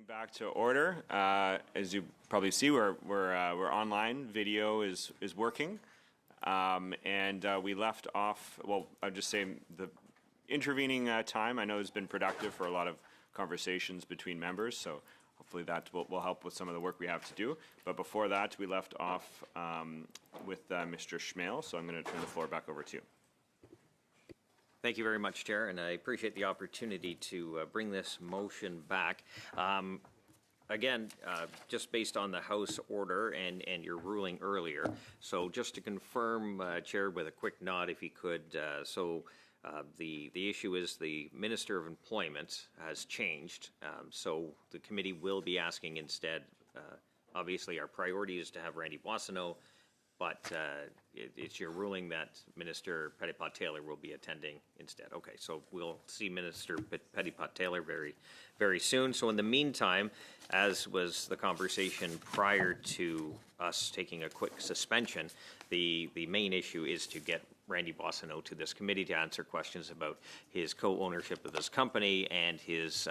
Back to order. As you probably see, we're online. Video is working, and we left off. Well, I'll just say the intervening time I know has been productive for a lot of conversations between members. So hopefully that will help with some of the work we have to do. But before that, we left off with Mr. Schmale. So I'm going to turn the floor back over to you. Thank you very much, Chair, and I appreciate the opportunity to bring this motion back. Again, just based on the House order and your ruling earlier. So just to confirm, Chair, with a quick nod, if you could. The issue is the Minister of Employment has changed. So the committee will be asking instead, obviously our priority is to have Randy Boissonnault, but it's your ruling that Minister Petitpas-Taylor will be attending instead. Okay, so we'll see Minister Petitpas-Taylor very, very soon. So in the meantime, as was the conversation prior to us taking a quick suspension, the main issue is to get Randy Boissonnault to this committee to answer questions about his co-ownership of this company and his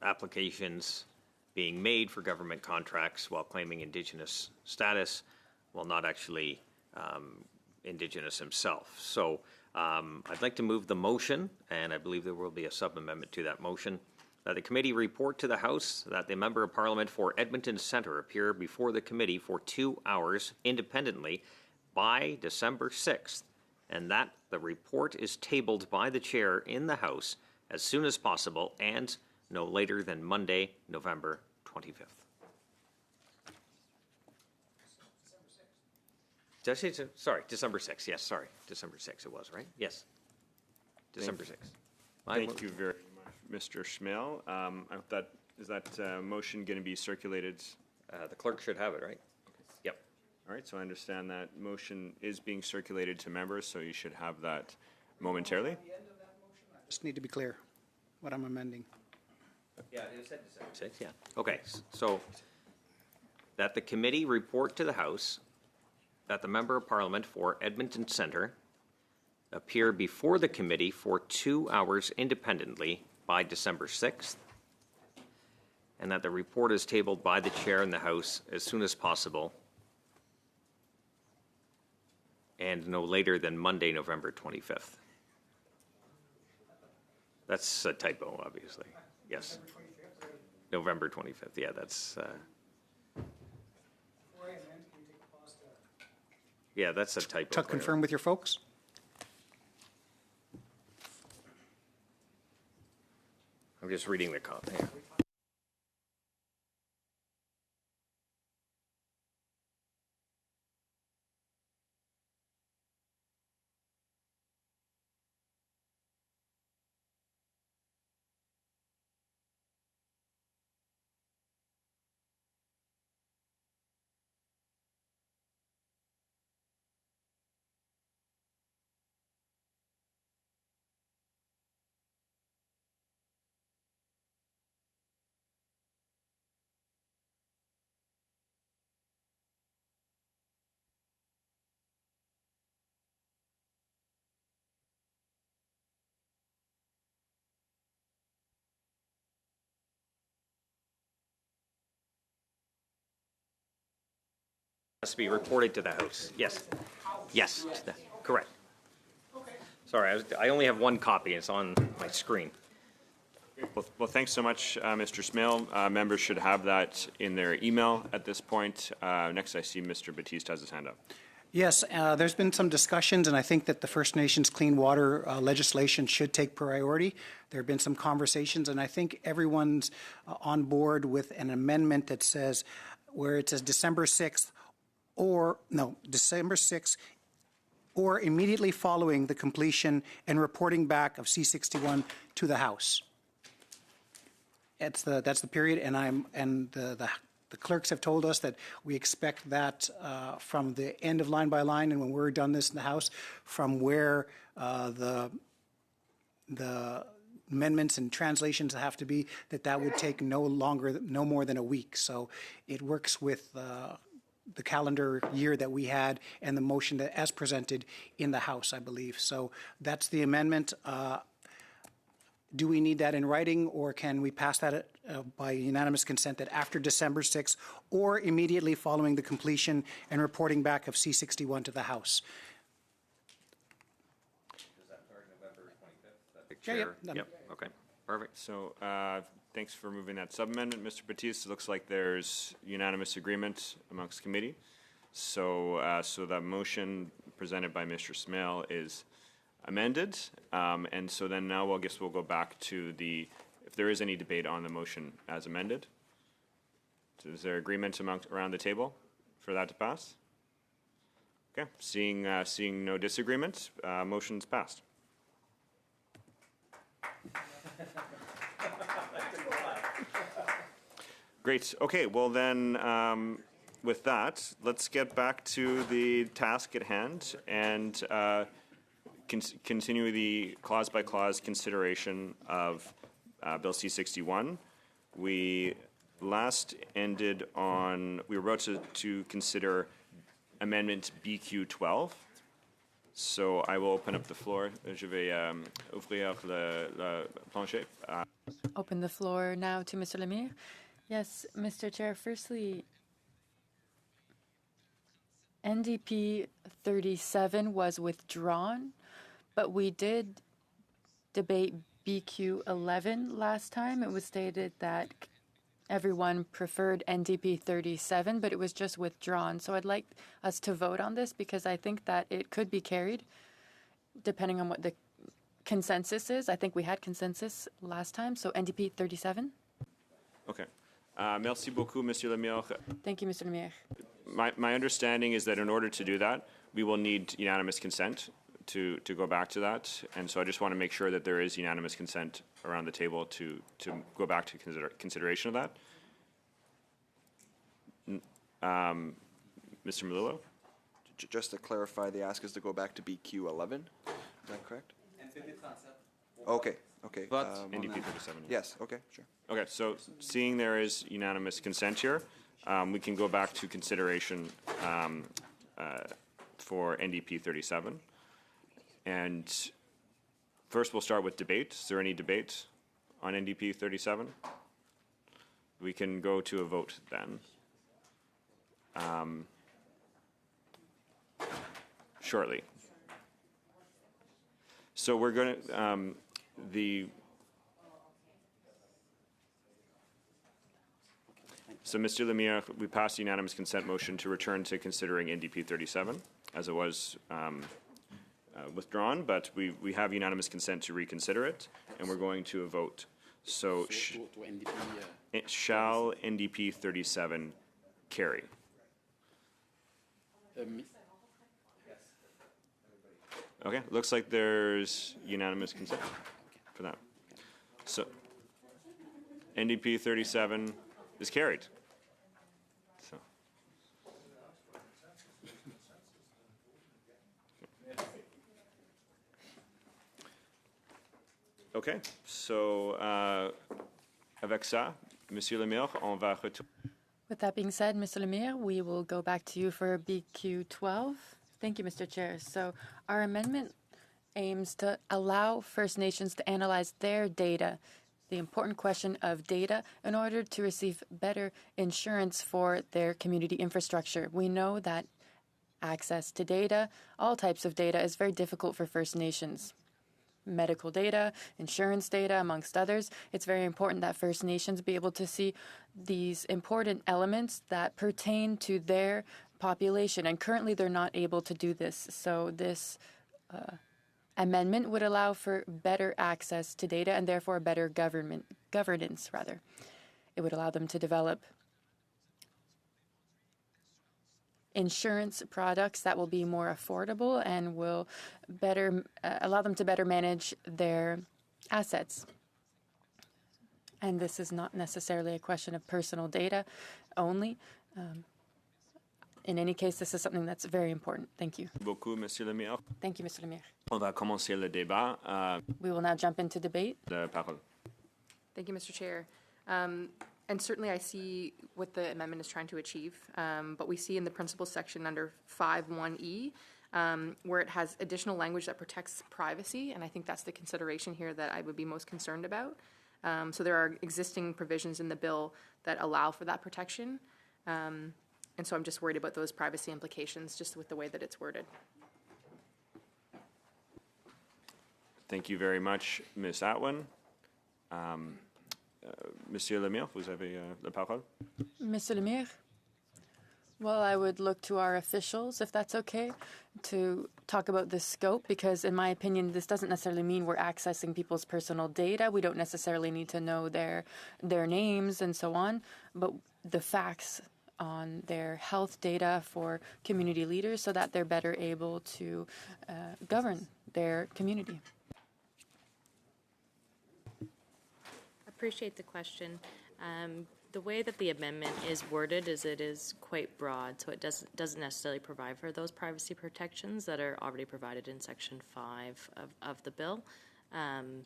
applications being made for government contracts while claiming Indigenous status, while not actually Indigenous himself. So I'd like to move the motion, and I believe there will be a sub-amendment to that motion. The committee report to the House that the Member of Parliament for Edmonton Centre appear before the committee for 2 hours independently by December 6th, and that the report is tabled by the Chair in the House as soon as possible and no later than Monday, November 25th. Did I say, sorry, December 6th. Yes, sorry. December 6th it was, right? Yes. December 6th. Thank you very much, Mr. Schmale. Is that motion going to be circulated? The clerk should have it, right? All right, so I understand that motion is being circulated to members, so you should have that momentarily. Just need to be clear what I'm amending. Yeah, it said December 6th, yeah. Okay, so that the committee report to the House that the Member of Parliament for Edmonton Centre appear before the committee for 2 hours independently by December 6th, and that the report is tabled by the chair in the House as soon as possible, and no later than Monday, November 25th. That's a typo, obviously. Yes. November 25th. Yeah, that's. Yeah, that's a typo. To confirm with your folks? I'm just reading the copy. Yeah. Has to be reported to the House. Yes. Yes, correct. Sorry, I only have one copy. It's on my screen. Well, thanks so much, Mr. Smale. Members should have that in their email at this point. Next, I see Mr. Batiste has his hand up. Yes, there's been some discussions, and I think that the First Nations clean water legislation should take priority. There have been some conversations, and I think everyone's on board with an amendment that says, where it says December 6th, December 6th, or immediately following the completion and reporting back of C61 to the House. That's the period, and the clerks have told us that we expect that from the end of line by line, and when we're done this in the House, from where the amendments and translations have to be, that would take no more than a week. So it works with the calendar year that we had and the motion that, as presented in the House, I believe. So that's the amendment. Do we need that in writing, or can we pass that by unanimous consent that after December 6th or immediately following the completion and reporting back of C61 to the House? Does that start November 25th? Yeah. Yep. Okay. Perfect. So thanks for moving that sub-amendment, Mr. Batiste. It looks like there's unanimous agreement amongst committee. So the motion presented by Mr. Smale is amended. And so then now I guess we'll go back to if there is any debate on the motion as amended. So is there agreement around the table for that to pass? Okay, seeing no disagreement, motion's passed. Great. Okay, well then, with that, let's get back to the task at hand and continue the clause-by-clause consideration of Bill C-61. We last ended on, we were about to consider Amendment BQ-12. So I will open up the floor. Je vais ouvrir le plancher. Open the floor now to Mr. Lemire. Yes, Mr. Chair. Firstly, NDP 37 was withdrawn, but we did debate BQ 11 last time. It was stated that everyone preferred NDP 37, but it was just withdrawn. So I'd like us to vote on this because I think that it could be carried depending on what the consensus is. I think we had consensus last time, so NDP 37. Okay. Merci beaucoup, Monsieur Lemire. Thank you, Mr. Lemire. My understanding is that in order to do that, we will need unanimous consent to go back to that. And so I just want to make sure that there is unanimous consent around the table to go back to consideration of that. Mr. Melillo? Just to clarify, the ask is to go back to BQ 11. Is that correct? Okay, okay. NDP 37. Yes, okay, sure. Okay, so seeing there is unanimous consent here, we can go back to consideration for NDP 37. And first, we'll start with debate. Is there any debate on NDP 37? We can go to a vote then. Shortly. So we're going to, So, Mr. Lemire, we passed the unanimous consent motion to return to considering NDP 37, as it was withdrawn, but we have unanimous consent to reconsider it, and we're going to a vote. So, shall NDP 37 carry? Okay, looks like there's unanimous consent for that. So, NDP 37 is carried. So. Okay, so avec ça, Monsieur Lemire, on va retourner. With that being said, Mr. Lemire, we will go back to you for BQ 12. Thank you, Mr. Chair. So our amendment aims to allow First Nations to analyze their data, the important question of data, in order to receive better insurance for their community infrastructure. We know that access to data, all types of data, is very difficult for First Nations. Medical data, insurance data, amongst others. It's very important that First Nations be able to see these important elements that pertain to their population, and currently they're not able to do this. So this amendment would allow for better access to data and therefore better governance. It would allow them to develop insurance products that will be more affordable and will better allow them to better manage their assets. And this is not necessarily a question of personal data only. In any case, this is something that's very important. Thank you. Beaucoup, Monsieur Lemire. Thank you, Mr. Lemire. On va commencer le débat. We will now jump into debate. La parole. Thank you, Mr. Chair. And certainly I see what the amendment is trying to achieve, but we see in the principles section under 5.1e, where it has additional language that protects privacy, and I think that's the consideration here that I would be most concerned about. So there are existing provisions in the bill that allow for that protection, and so I'm just worried about those privacy implications just with the way that it's worded. Thank you very much, Ms. Atwin. Monsieur Lemire, vous avez la parole. Mr. Lemire? Well, I would look to our officials, if that's okay, to talk about the scope, because in my opinion, this doesn't necessarily mean we're accessing people's personal data. We don't necessarily need to know their names and so on, but the facts on their health data for community leaders so that they're better able to govern their community. Appreciate the question. The way that the amendment is worded is it is quite broad, so it doesn't necessarily provide for those privacy protections that are already provided in Section 5 of the bill.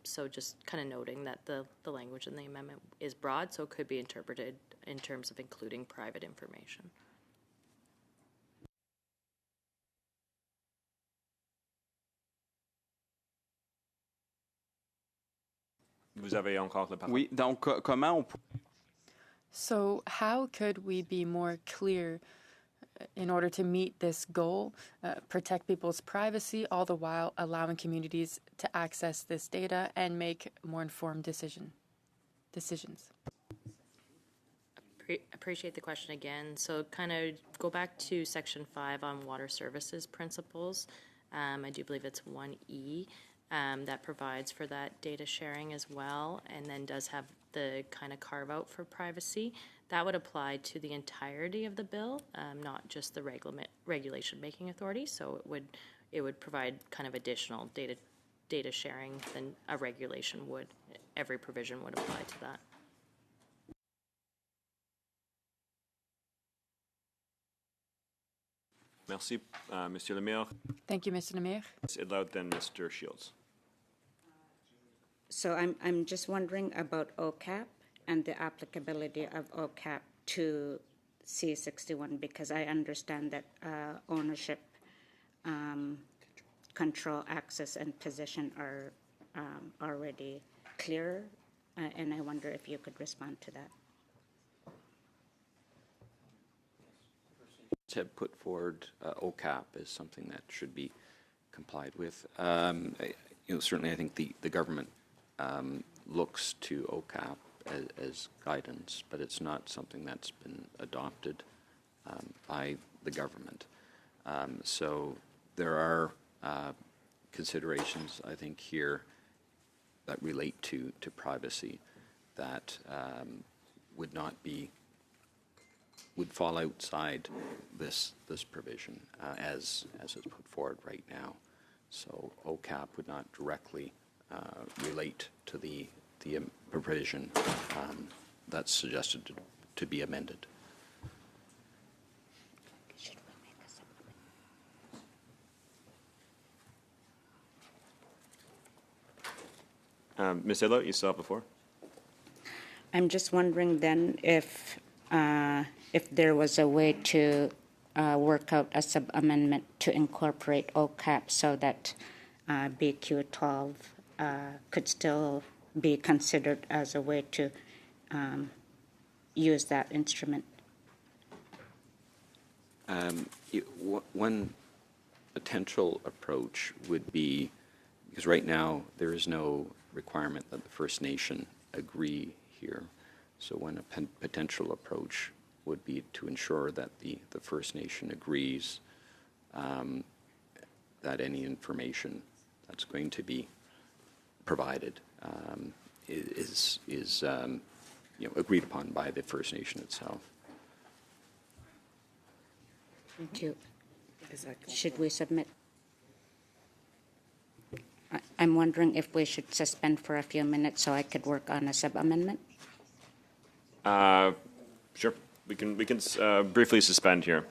So just kind of noting that the language in the amendment is broad, so it could be interpreted in terms of including private information. Vous avez encore la parole. Oui, donc comment on peut... So how could we be more clear in order to meet this goal, protect people's privacy, all the while allowing communities to access this data and make more informed decisions? Appreciate the question again. So kind of go back to Section 5 on water services principles. I do believe it's 1E. That provides for that data sharing as well, and then does have the kind of carve out for privacy. That would apply to the entirety of the bill, not just the regulation making authority. So it would provide kind of additional data sharing than a regulation would. Every provision would apply to that. Merci, Monsieur Lemire. Thank you, Mr. Lemire. Ms. Idlout, then Mr. Shields. So I'm just wondering about OCAP and the applicability of OCAP to C61, because I understand that ownership, control, access, and possession are already clear, and I wonder if you could respond to that. Have put forward OCAP as something that should be complied with. Certainly I think the government looks to OCAP as guidance, but it's not something that's been adopted by the government. So there are considerations, I think, here that relate to privacy that would fall outside this provision as it's put forward right now. So OCAP would not directly relate to the provision that's suggested to be amended. Should we make a supplement? Ms. Idlout, you still have the floor. I'm just wondering then if there was a way to work out a sub-amendment to incorporate OCAP so that BQ12 could still be considered as a way to use that instrument. One potential approach would be, because right now there is no requirement that the First Nation agree here. So one potential approach would be to ensure that the First Nation agrees that any information that's going to be provided is agreed upon by the First Nation itself. Thank you. Should we submit? I'm wondering if we should suspend for a few minutes so I could work on a sub-amendment? Sure. We can briefly suspend here.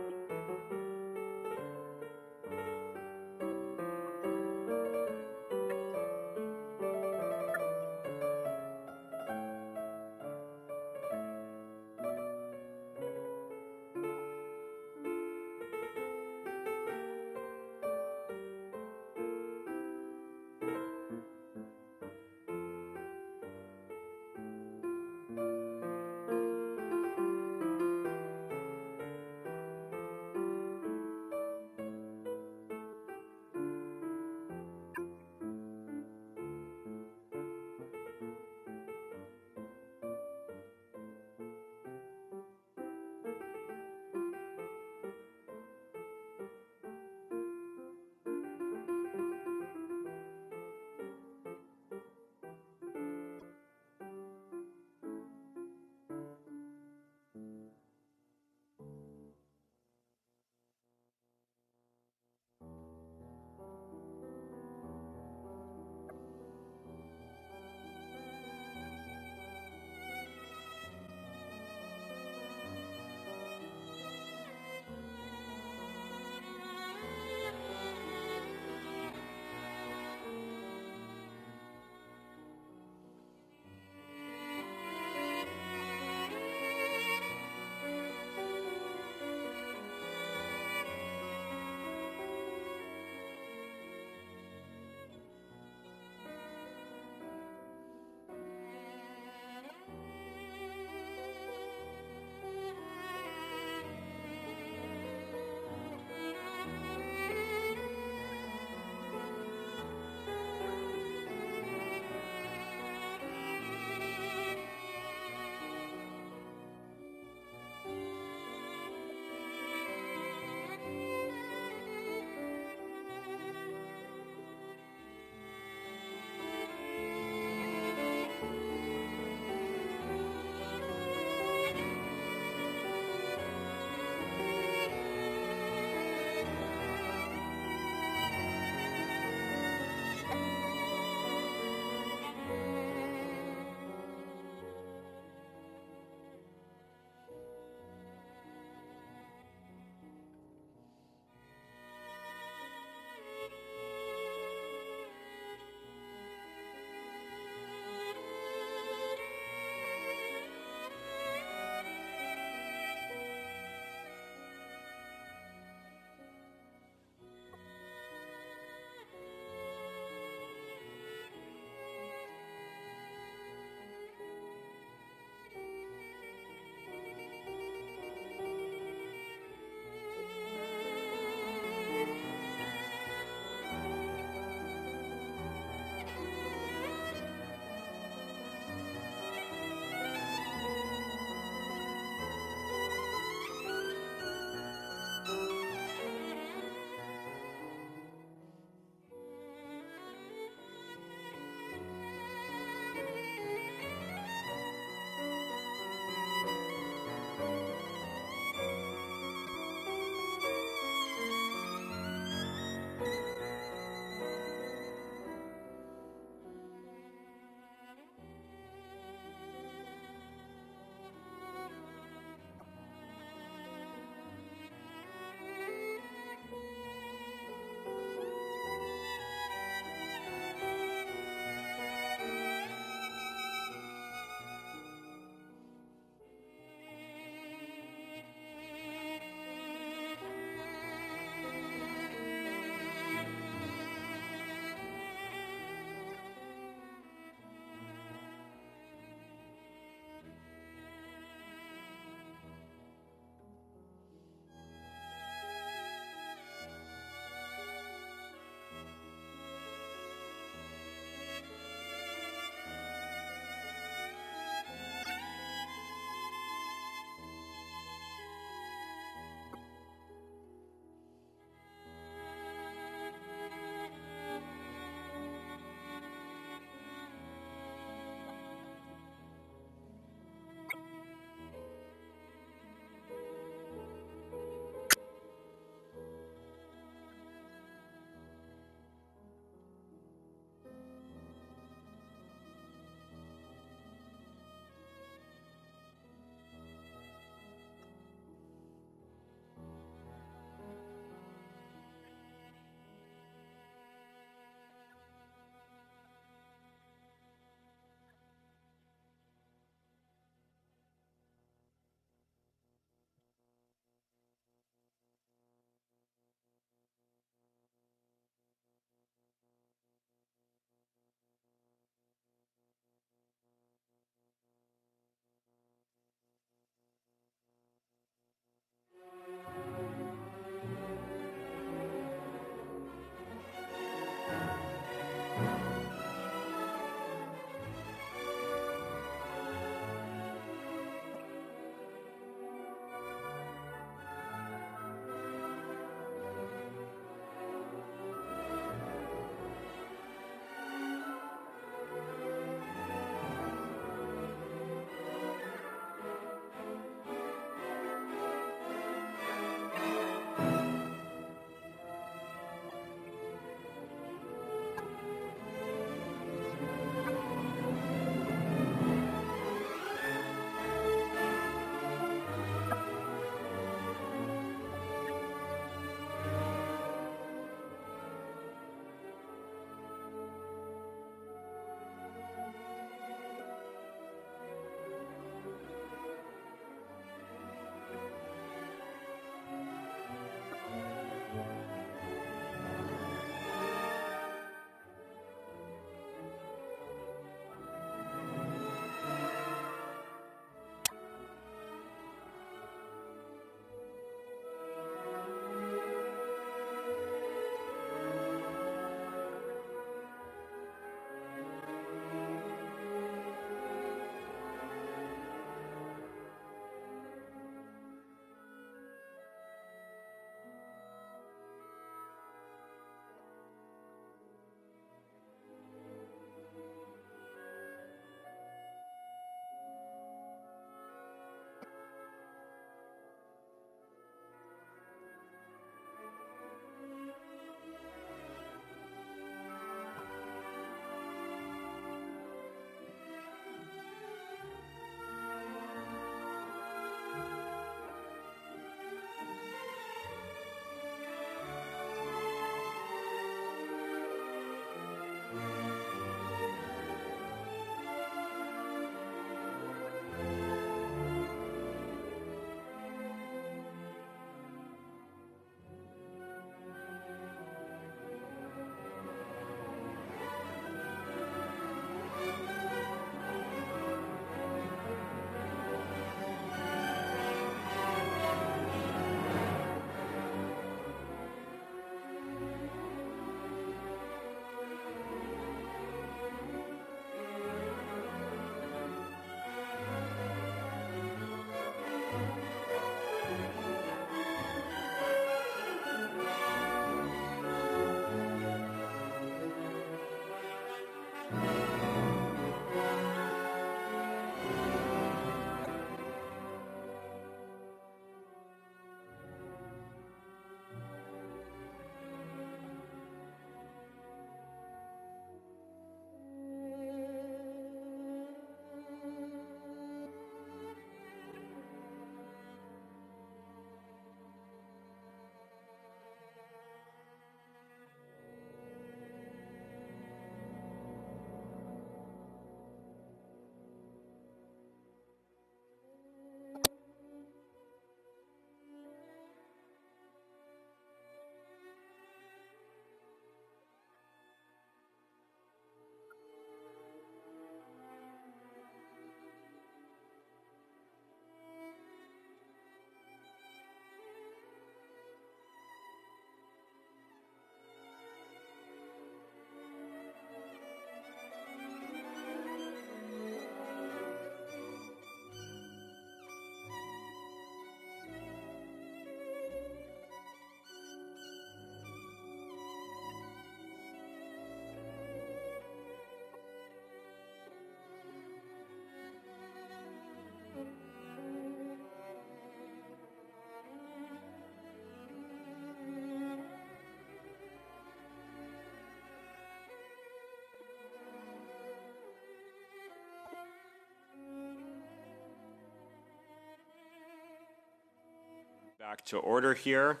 Back to order here.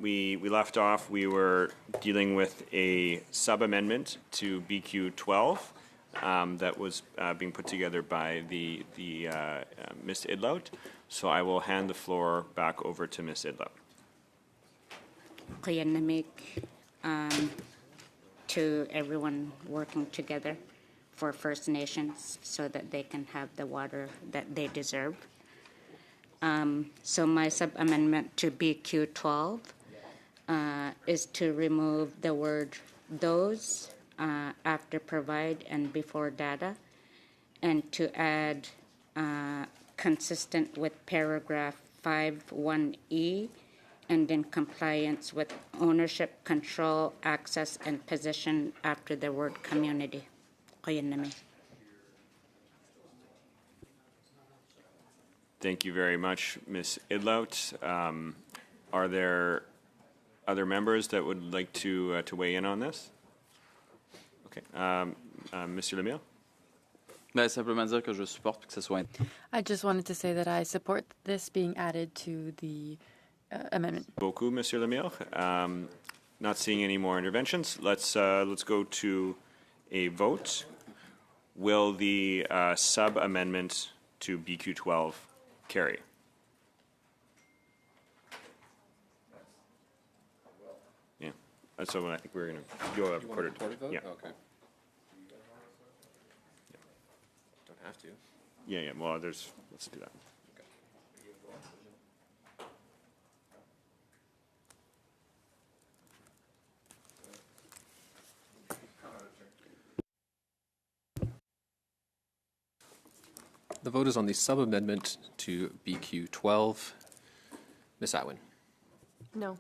We left off, we were dealing with a sub-amendment to BQ 12 that was being put together by the Ms. Idlout. So I will hand the floor back over to Ms. Idlout. Kuyanamik, to everyone working together for First Nations so that they can have the water that they deserve. So my sub-amendment to BQ 12 is to remove the word those after provide and before data, and to add consistent with paragraph 5(1)(e) and in compliance with ownership, control, access, and possession after the word community. Kuyanami. Thank you very much, Ms. Idlout. Are there other members that would like to weigh in on this? Okay. Monsieur Lemire? Ben, simplement dire que je supporte que ce soit. I just wanted to say that I support this being added to the amendment. Beaucoup, Monsieur Lemire. Not seeing any more interventions. Let's go to a vote. Will the sub-amendment to BQ 12 carry? Yeah. So I think we're going to go a quarter. Yeah. Okay. Don't have to. Yeah. Well, let's do that. The vote is on the sub-amendment to BQ 12. Ms. Atwin. No.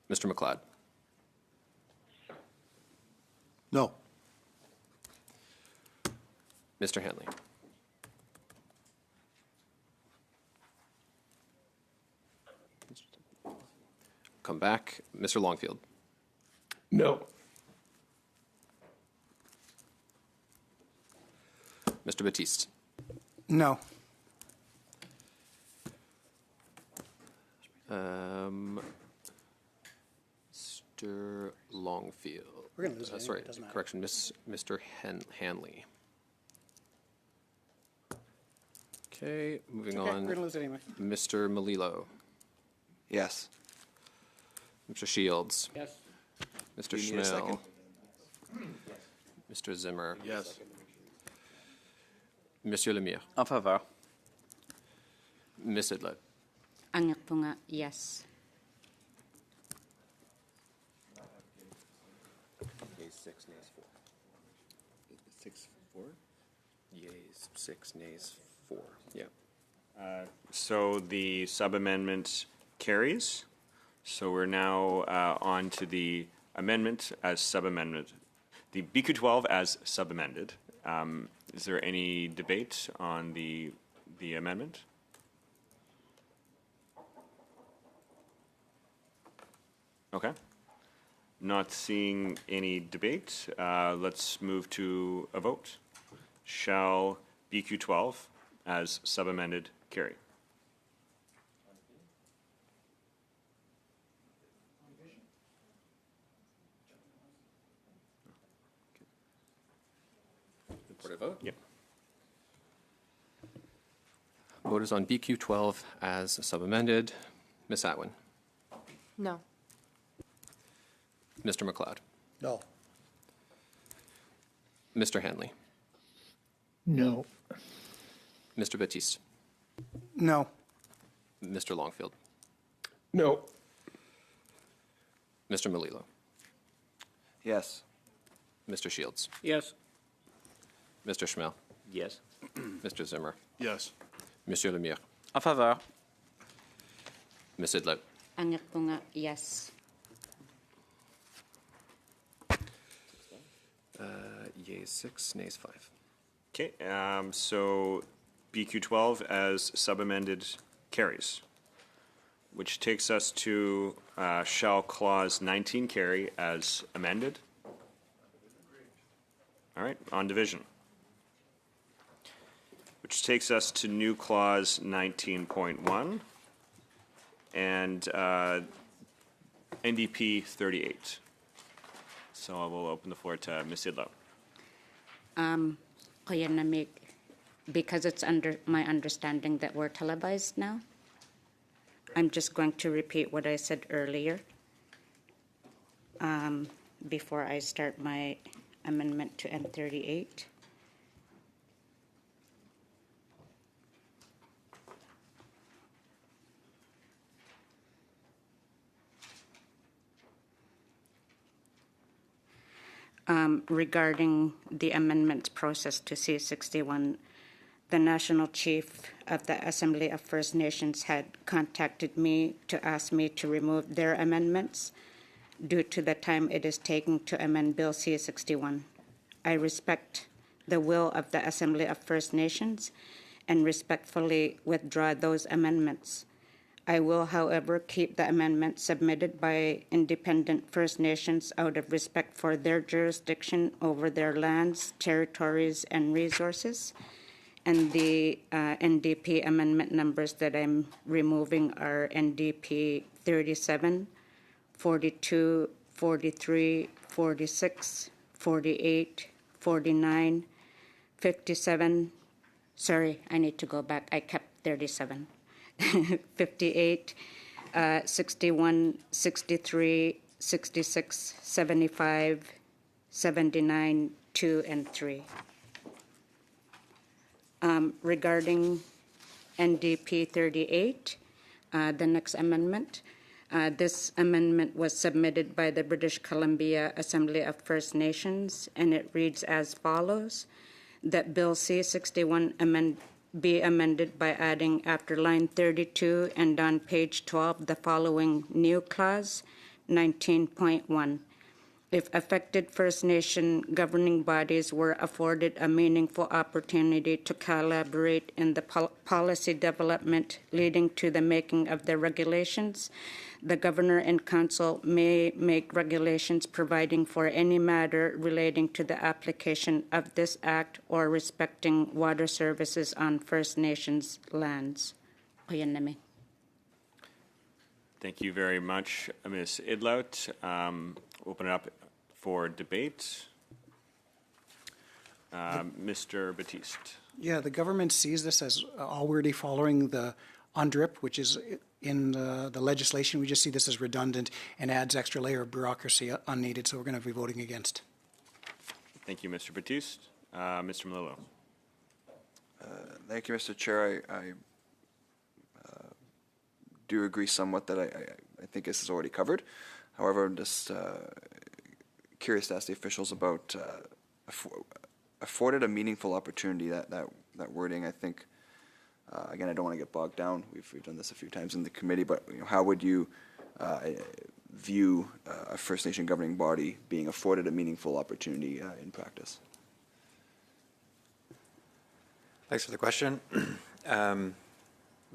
Mr. McLeod. No. Mr. Hanley. Come back. Mr. Longfield. No. Mr. Batiste. No. Mr. Longfield. We're gonna lose it anyway, Sorry, it doesn't matter. correction. Mr. Hanley. Okay, moving Okay, on. we're gonna lose it anyway. Mr. Melillo. Yes. Mr. Shields. Yes. Mr. Do you need a second? Schmel. Mr. Zimmer. Yes. Monsieur Lemire. En faveur. Ms. Idlout. Angapunga, yes. Yeas 6, nays 4. 6-4? Yeas 6, nays 4. Yeah. So the sub-amendment carries. So we're now on to the amendment as sub-amendment. The BQ 12 as sub-amended. Is there any debate on the amendment? Okay. Not seeing any debate. Let's move to a vote. Shall BQ 12 as sub-amended carry? Recorded vote? Yep. Vote is on BQ 12 as sub-amended. Ms. Atwin. No. Mr. McLeod. No. Mr. Hanley. No. Mr. Batiste. No. Mr. Longfield. No. Mr. Melillo. Yes. Mr. Shields. Yes. Mr. Schmel. Yes. Mr. Zimmer. Yes. Monsieur Lemire. En faveur. Ms. Idlout. Angapunga, yes. Yeas 6, nays 5. Okay, so BQ 12 as sub-amended carries, which takes us to shall clause 19 carry as amended. All right, on division. which takes us to new clause 19.1 and NDP 38. So I will open the floor to Ms. Idlo. Kuya Namig, because it's under my understanding that we're televised now, I'm just going to repeat what I said earlier before I start my amendment to N38. Regarding the amendment process to C61, the National Chief of the Assembly of First Nations had contacted me to ask me to remove their amendments due to the time it is taking to amend Bill C61. I respect the will of the Assembly of First Nations and respectfully withdraw those amendments. I will, however, keep the amendments submitted by independent First Nations out of respect for their jurisdiction over their lands, territories, and resources. And the NDP amendment numbers that I'm removing are NDP 37, 42, 43, 46, 48, 49, 57. Sorry, I need to go back. I kept 37. 58, 61, 63, 66, 75, 79, 2, and 3. Regarding NDP 38, the next amendment, this amendment was submitted by the British Columbia Assembly of First Nations, and it reads as follows: that Bill C61 be amended by adding after line 32 and on page 12 the following new clause, 19.1. If affected First Nation governing bodies were afforded a meaningful opportunity to collaborate in the policy development leading to the making of the regulations, the Governor and Council may make regulations providing for any matter relating to the application of this act or respecting water services on First Nations lands. Oyanami. Thank you very much, Ms. Idlout. Open it up for debate. Mr. Batiste. Yeah, the government sees this as already following the UNDRIP, which is in the legislation. We just see this as redundant and adds extra layer of bureaucracy unneeded, so we're going to be voting against. Thank you, Mr. Batiste. Mr. Melillo. Thank you, Mr. Chair. I do agree somewhat that I think this is already covered. However, I'm just curious to ask the officials about afforded a meaningful opportunity. That wording, I think, again, I don't want to get bogged down. We've done this a few times in the committee, but how would you view a First Nation governing body being afforded a meaningful opportunity in practice? Thanks for the question.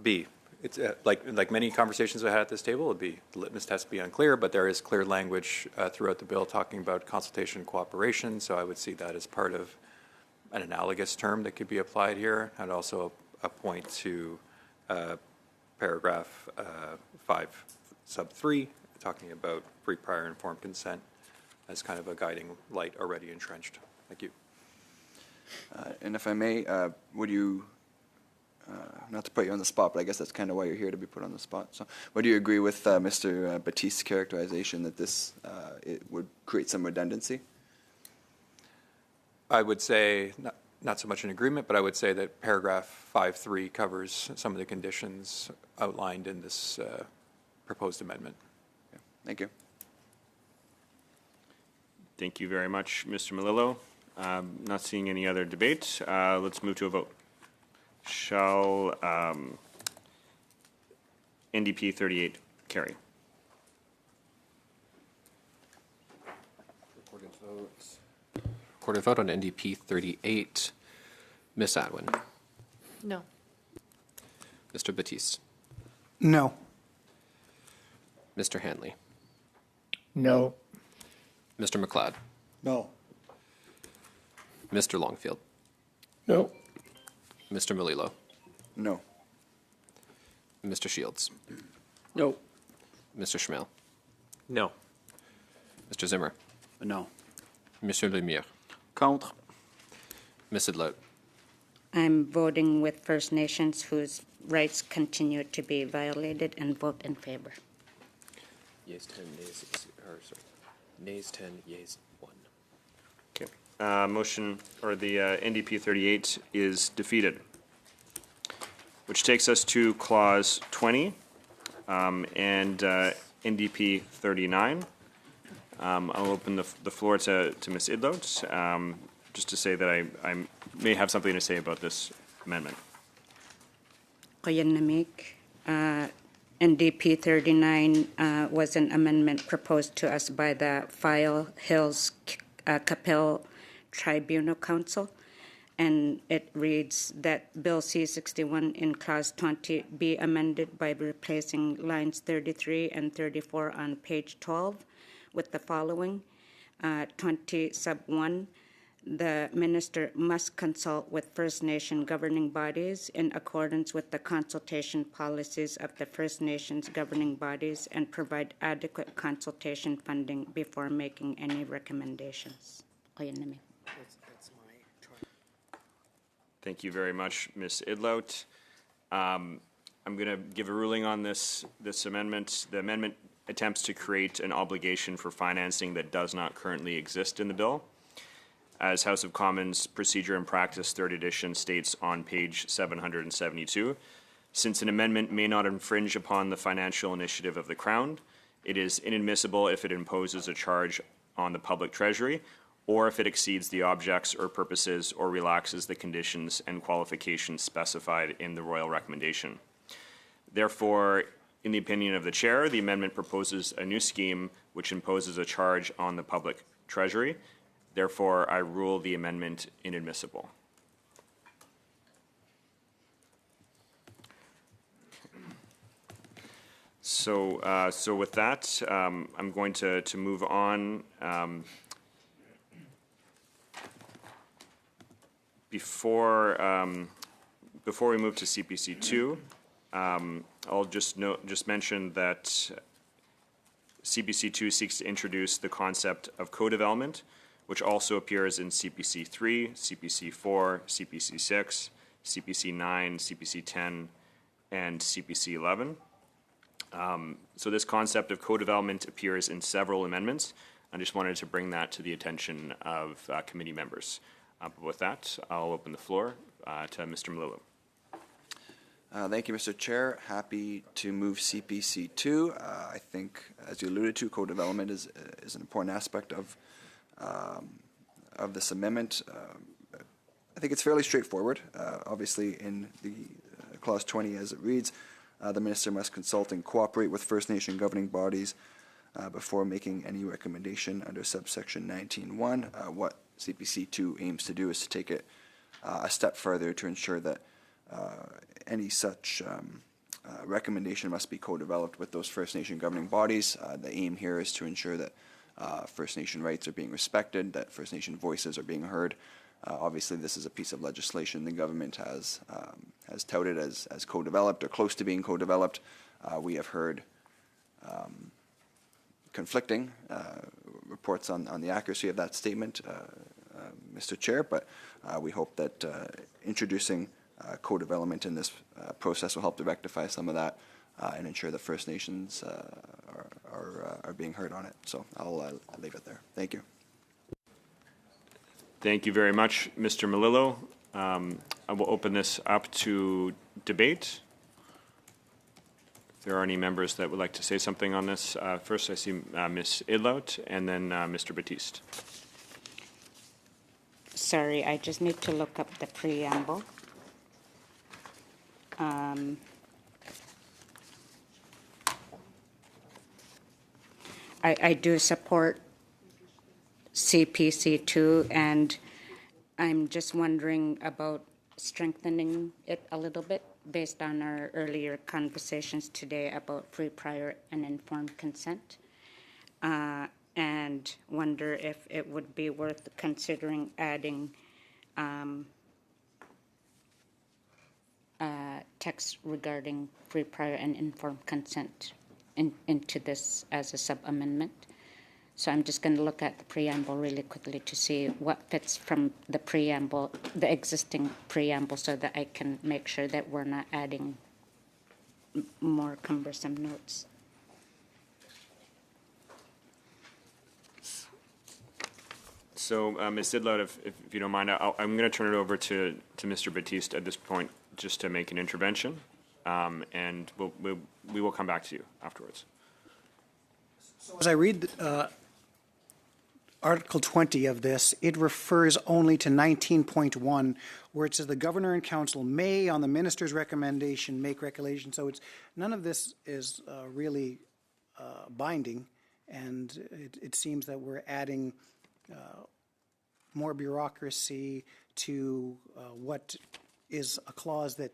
B. It's like many conversations I had at this table, the litmus test be unclear, but there is clear language throughout the bill talking about consultation and cooperation, so I would see that as part of an analogous term that could be applied here. I'd also point to paragraph 5 sub 3, talking about free, prior, informed consent as kind of a guiding light already entrenched. Thank you. And if I may, would you, not to put you on the spot, but I guess that's kind of why you're here, to be put on the spot. So would you agree with Mr. Batiste's characterization that this it would create some redundancy? I would say not so much an agreement, but I would say that paragraph 5.3 covers some of the conditions outlined in this proposed amendment. Okay. Thank you. Thank you very much, Mr. Melillo. Not seeing any other debate. Let's move to a vote. Shall NDP 38 carry? Recorded vote on NDP 38. Ms. Adwin. No. Mr. Batiste. No. Mr. Hanley. No. Mr. McLeod. No. Mr. Longfield. No. Mr. Melillo, No. Mr. Shields, No. Mr. Schmel, No. Mr. Zimmer, No. Monsieur Lemire, Contre. Ms. Idlout, I'm voting with First Nations whose rights continue to be violated and vote in favor. Yeas 10, nays, or sorry, nays 10, yeas 1. Okay. Motion, or the NDP 38 is defeated. Which takes us to Clause 20 and NDP 39. I'll open the floor to Ms. Idlout, just to say that I may have something to say about this amendment. Koyanamik, NDP 39 was an amendment proposed to us by the File Hills Capel Tribunal Council, and it reads that Bill C-61 in Clause 20 be amended by replacing lines 33 and 34 on page 12 with the following. 20 sub 1, the minister must consult with First Nation governing bodies in accordance with the consultation policies of the First Nations governing bodies and provide adequate consultation funding before making any recommendations. Koyanamik. Thank you very much, Ms. Idlout. I'm going to give a ruling on this amendment. The amendment attempts to create an obligation for financing that does not currently exist in the bill. As House of Commons Procedure and Practice 3rd edition states on page 772, since an amendment may not infringe upon the financial initiative of the Crown, it is inadmissible if it imposes a charge on the public treasury or if it exceeds the objects or purposes or relaxes the conditions and qualifications specified in the royal recommendation. Therefore, in the opinion of the chair, the amendment proposes a new scheme which imposes a charge on the public treasury. Therefore, I rule the amendment inadmissible. So with that, I'm going to move on. Before we move to CPC 2, I'll just mention that CPC 2 seeks to introduce the concept of co-development, which also appears in CPC 3, CPC 4, CPC 6, CPC 9, CPC 10, and CPC 11. So this concept of co-development appears in several amendments. I just wanted to bring that to the attention of committee members. But with that, I'll open the floor to Mr. Melillo. Thank you, Mr. Chair. Happy to move CPC 2. I think, as you alluded to, co-development is an important aspect of this amendment. I think it's fairly straightforward. Obviously, in the Clause 20, as it reads, the minister must consult and cooperate with First Nation governing bodies before making any recommendation under subsection 19.1. What CPC 2 aims to do is to take it a step further to ensure that any such recommendation must be co-developed with those First Nation governing bodies. The aim here is to ensure that First Nation rights are being respected, that First Nation voices are being heard. Obviously, this is a piece of legislation the government has touted as co-developed or close to being co-developed. We have heard conflicting reports on the accuracy of that statement, Mr. Chair, but we hope that introducing co-development in this process will help to rectify some of that and ensure that First Nations are being heard on it. So I'll leave it there. Thank you. Thank you very much, Mr. Melillo. I will open this up to debate. If there are any members that would like to say something on this, first I see Ms. Idlout and then Mr. Batiste. Sorry, I just need to look up the preamble. I do support CPC 2, and I'm just wondering about strengthening it a little bit based on our earlier conversations today about free, prior, and informed consent, and wonder if it would be worth considering adding text regarding free, prior, and informed consent into this as a sub-amendment. So I'm just going to look at the preamble really quickly to see what fits from the preamble, the existing preamble, so that I can make sure that we're not adding more cumbersome notes. So, Ms. Sidlow, if you don't mind, I'm going to turn it over to Mr. Batiste at this point just to make an intervention, and we will come back to you afterwards. So as I read Article 20 of this, it refers only to 19.1, where it says the governor and council may, on the minister's recommendation, make regulations. So it's none of this is really binding, and it seems that we're adding more bureaucracy to what is a clause that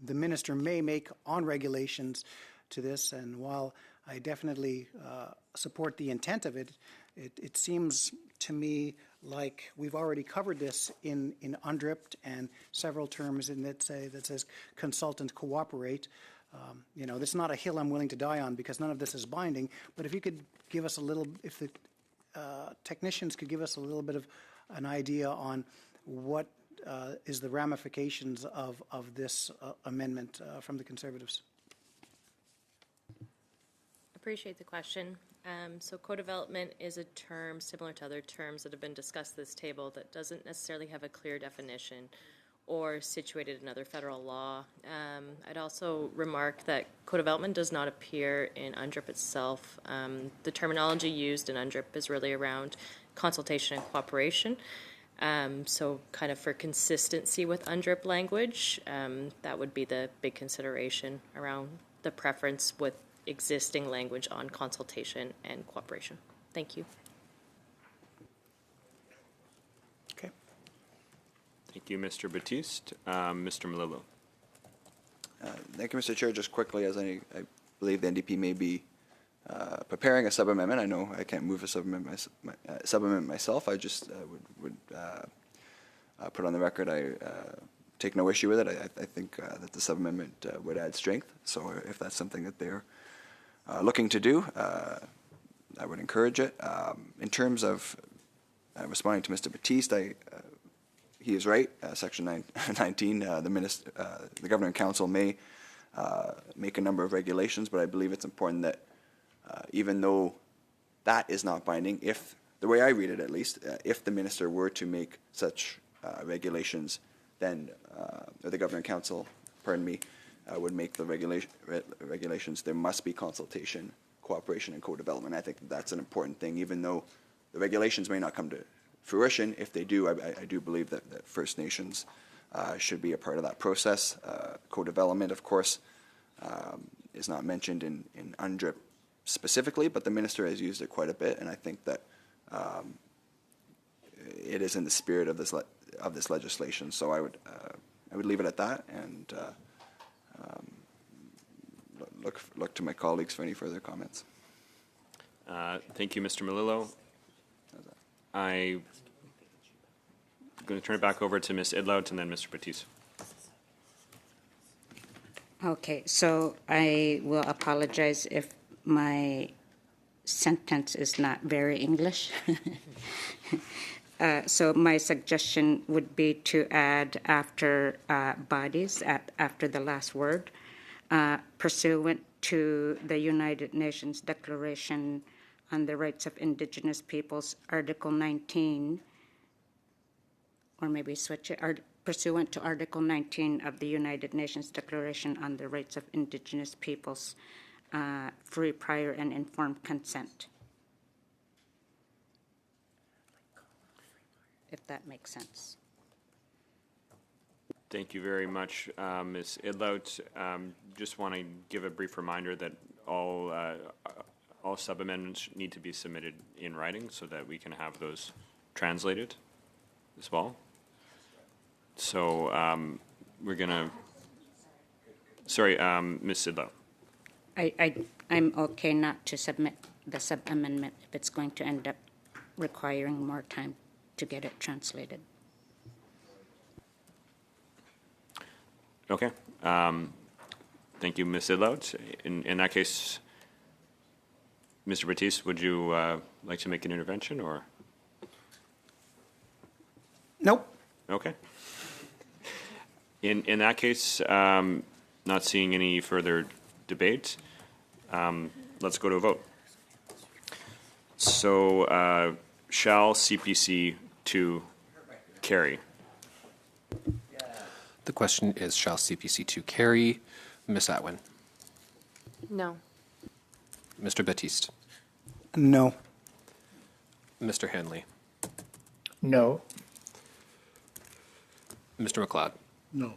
the minister may make on regulations to this. And while I definitely support the intent of it, it seems to me like we've already covered this in UNDRIP and several terms in that says consultant cooperate. This is not a hill I'm willing to die on because none of this is binding, but if you could give us a little, if the technicians could give us a little bit of an idea on what is the ramifications of this amendment from the Conservatives. Appreciate the question. So co-development is a term similar to other terms that have been discussed at this table that doesn't necessarily have a clear definition or situated in other federal law. I'd also remark that co-development does not appear in UNDRIP itself. The terminology used in UNDRIP is really around consultation and cooperation. So kind of for consistency with UNDRIP language, that would be the big consideration around the preference with existing language on consultation and cooperation. Thank you. Okay. Thank you, Mr. Batiste. Mr. Melillo. Thank you, Mr. Chair. Just quickly, as I believe the NDP may be preparing a sub-amendment. I know I can't move a sub-amendment myself. I just would put on the record I take no issue with it. I think that the sub-amendment would add strength. So if that's something that they're looking to do, I would encourage it. In terms of responding to Mr. Batiste, he is right. Section 19, the Governor and Council may make a number of regulations, but I believe it's important that even though that is not binding, if, the way I read it at least, if the minister were to make such regulations, then, or the Governor and Council, pardon me, would make the regulations, there must be consultation, cooperation, and co-development. I think that's an important thing, even though the regulations may not come to fruition. If they do, I do believe that First Nations should be a part of that process. Co-development, of course, is not mentioned in UNDRIP specifically, but the minister has used it quite a bit, and I think that it is in the spirit of this legislation. So I would leave it at that, and look to my colleagues for any further comments. Thank you, Mr. Melillo. I'm going to turn it back over to Ms. Idlout and then Mr. Batiste. Okay, so I will apologize if my sentence is not very English. So my suggestion would be to add after bodies, after the last word, pursuant to the United Nations Declaration on the Rights of Indigenous Peoples, Article 19, or maybe switch it, pursuant to Article 19 of the United Nations Declaration on the Rights of Indigenous Peoples, free, prior, and informed consent. If that makes sense. Thank you very much, Ms. Idlout. Just want to give a brief reminder that all sub-amendments need to be submitted in writing so that we can have those translated as well. So we're going to, sorry, Ms. Sidlow. I'm okay not to submit the sub-amendment if it's going to end up requiring more time to get it translated. Okay. Thank you, Ms. Idlout. In that case, Mr. Batiste, would you like to make an intervention, or? Nope. Okay. In that case, not seeing any further debate, let's go to a vote. So, shall CPC 2 carry? The question is, shall CPC 2 carry? Ms. Atwin? No. Mr. Batiste? No. Mr. Hanley? No. Mr. McLeod? No.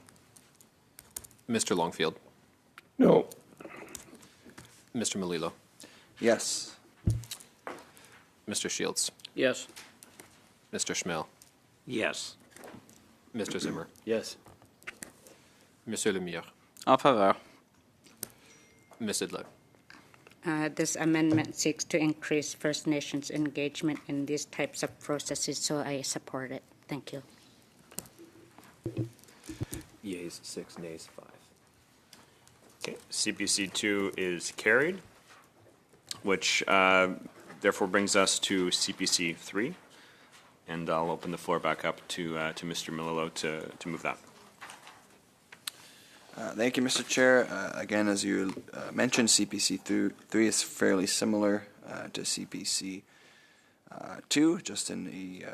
Mr. Longfield? No. Mr. Melillo? Yes. Mr. Shields? Yes. Mr. Schmel? Yes. Mr. Zimmer? Yes. Monsieur Lemire? En faveur. Ms. Idlout? This amendment seeks to increase First Nations engagement in these types of processes, so I support it. Thank you. Yeas 6, nays 5. Okay, CPC 2 is carried, which therefore brings us to CPC 3. And I'll open the floor back up to Mr. Melillo to move that. Thank you, Mr. Chair. Again, as you mentioned, CPC 3 is fairly similar to CPC 2, just in a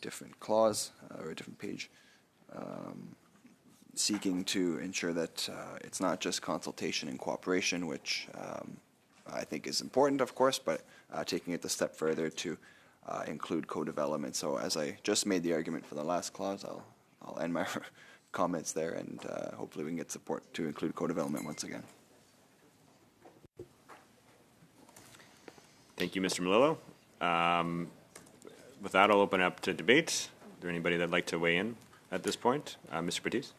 different clause or a different page, seeking to ensure that it's not just consultation and cooperation, which I think is important, of course, but taking it a step further to include co-development. So as I just made the argument for the last clause, I'll end my comments there, and hopefully we can get support to include co-development once again. Thank you, Mr. Melillo. With that, I'll open up to debate. Is there anybody that'd like to weigh in at this point? Mr. Batiste?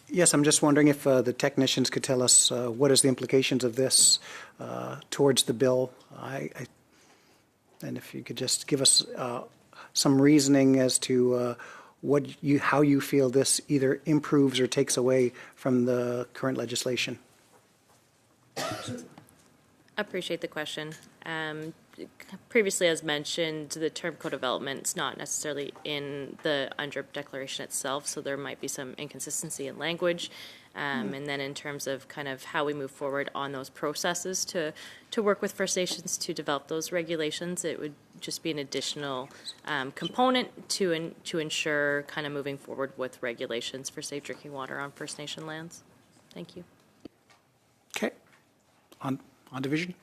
Yes, I'm just wondering if the technicians could tell us what is the implications of this towards the bill. And if you could just give us some reasoning as to how you feel this either improves or takes away from the current legislation. I appreciate the question. Previously, as mentioned, the term co-development is not necessarily in the UNDRIP declaration itself, so there might be some inconsistency in language. And then in terms of kind of how we move forward on those processes to work with First Nations to develop those regulations, it would just be an additional component to ensure kind of moving forward with regulations for safe drinking water on First Nation lands. Thank you. Okay. On division?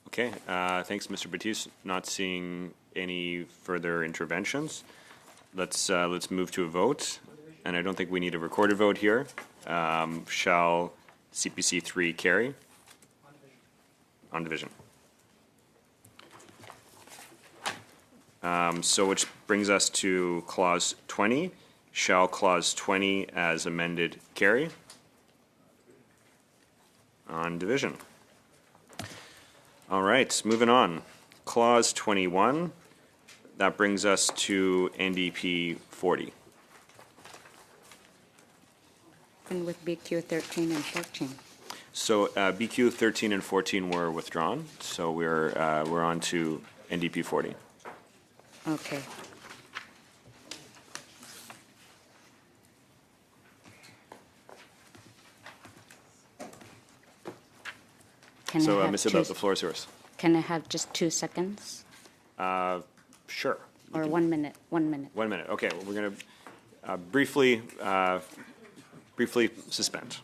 Okay, thanks, Mr. Batiste. Not seeing any further interventions. Let's move to a vote, and I don't think we need a recorded vote here. Shall CPC 3 carry? On division. So which brings us to clause 20. Shall clause 20 as amended carry? On division. All right, moving on. Clause 21, that brings us to NDP 40. And with BQ 13 and 14. So BQ 13 and 14 were withdrawn, so we're on to NDP 40. Okay. So, Ms. Idlout, the floor is yours. Can I have just 2 seconds? Sure. Or 1 minute? 1 minute. 1 minute. Okay, well, we're going to briefly suspend.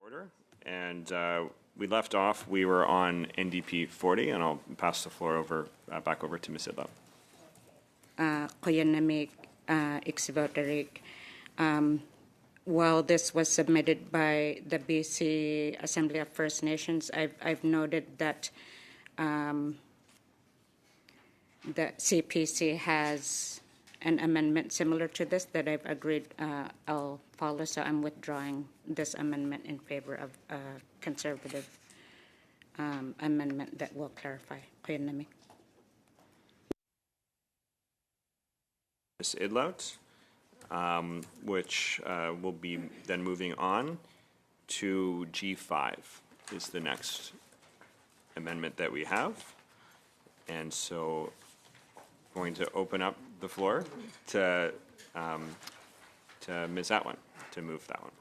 Order. And we left off, we were on NDP 40, and I'll pass the floor over back over to Ms. Idlo. Koyanamik Ixvotarik. While this was submitted by the BC Assembly of First Nations, I've noted that the CPC has an amendment similar to this that I've agreed I'll follow, so I'm withdrawing this amendment in favor of a conservative amendment that will clarify. Koyanamik. Ms. Idlout, which will be then moving on to G5 is the next amendment that we have. And so I'm going to open up the floor to Ms. Atwin to move that one.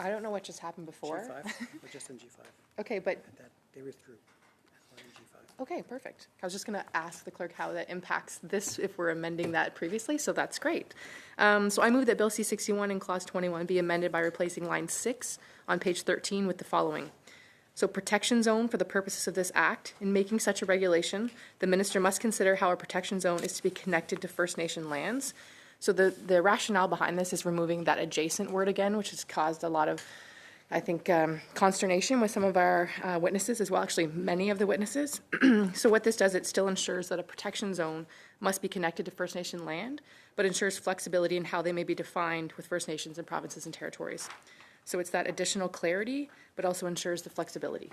I don't know what just happened before. G5, we're just in G5. Okay, but, That they withdrew. We're in G5. okay, perfect. I was just going to ask the clerk how that impacts this if we're amending that previously, so that's great. So I move that Bill C-61 in Clause 21 be amended by replacing line 6 on page 13 with the following. So protection zone for the purposes of this act, in making such a regulation, the minister must consider how a protection zone is to be connected to First Nation lands. So the rationale behind this is removing that adjacent word again, which has caused a lot of I think, consternation with some of our witnesses as well, actually many of the witnesses. So what this does, it still ensures that a protection zone must be connected to First Nation land, but ensures flexibility in how they may be defined with First Nations and provinces and territories. So it's that additional clarity, but also ensures the flexibility.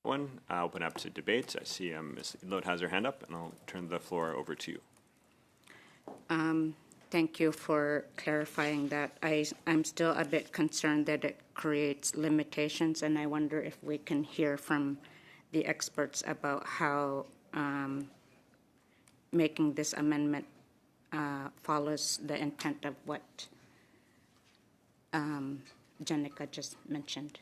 I'll open up to debate. I see Ms. Idlot has her hand up, and I'll turn the floor over to you. Thank you for clarifying that. I'm still a bit concerned that it creates limitations, and I wonder if we can hear from the experts about how making this amendment follows the intent of what Jenica just mentioned.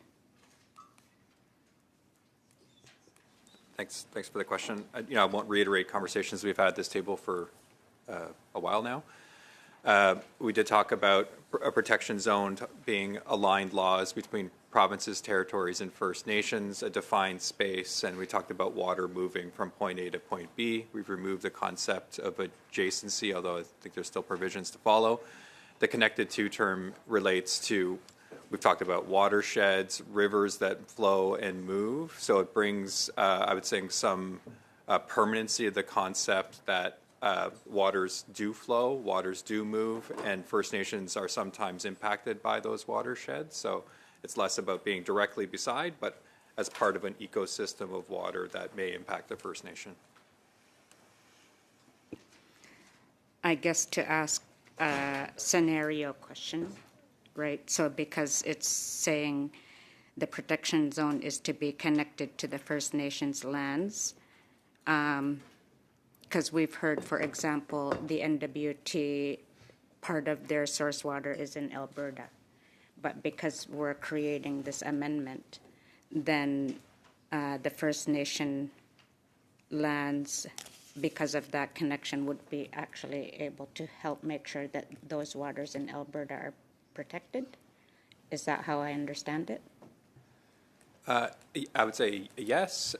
Thanks for the question. I won't reiterate conversations we've had at this table for a while now. We did talk about a protection zone being aligned laws between provinces, territories, and First Nations, a defined space, and we talked about water moving from point A to point B. We've removed the concept of adjacency, although I think there's still provisions to follow. The connected to term relates to, we've talked about watersheds, rivers that flow and move, so it brings, I would say, some permanency of the concept that waters do flow, waters do move, and First Nations are sometimes impacted by those watersheds. So it's less about being directly beside, but as part of an ecosystem of water that may impact the First Nation. I guess to ask a scenario question, right? So because it's saying the protection zone is to be connected to the First Nations lands, because we've heard, for example, the NWT, part of their source water is in Alberta. But because we're creating this amendment, then the First Nation lands, because of that connection, would be actually able to help make sure that those waters in Alberta are protected? Is that how I understand it? I would say yes.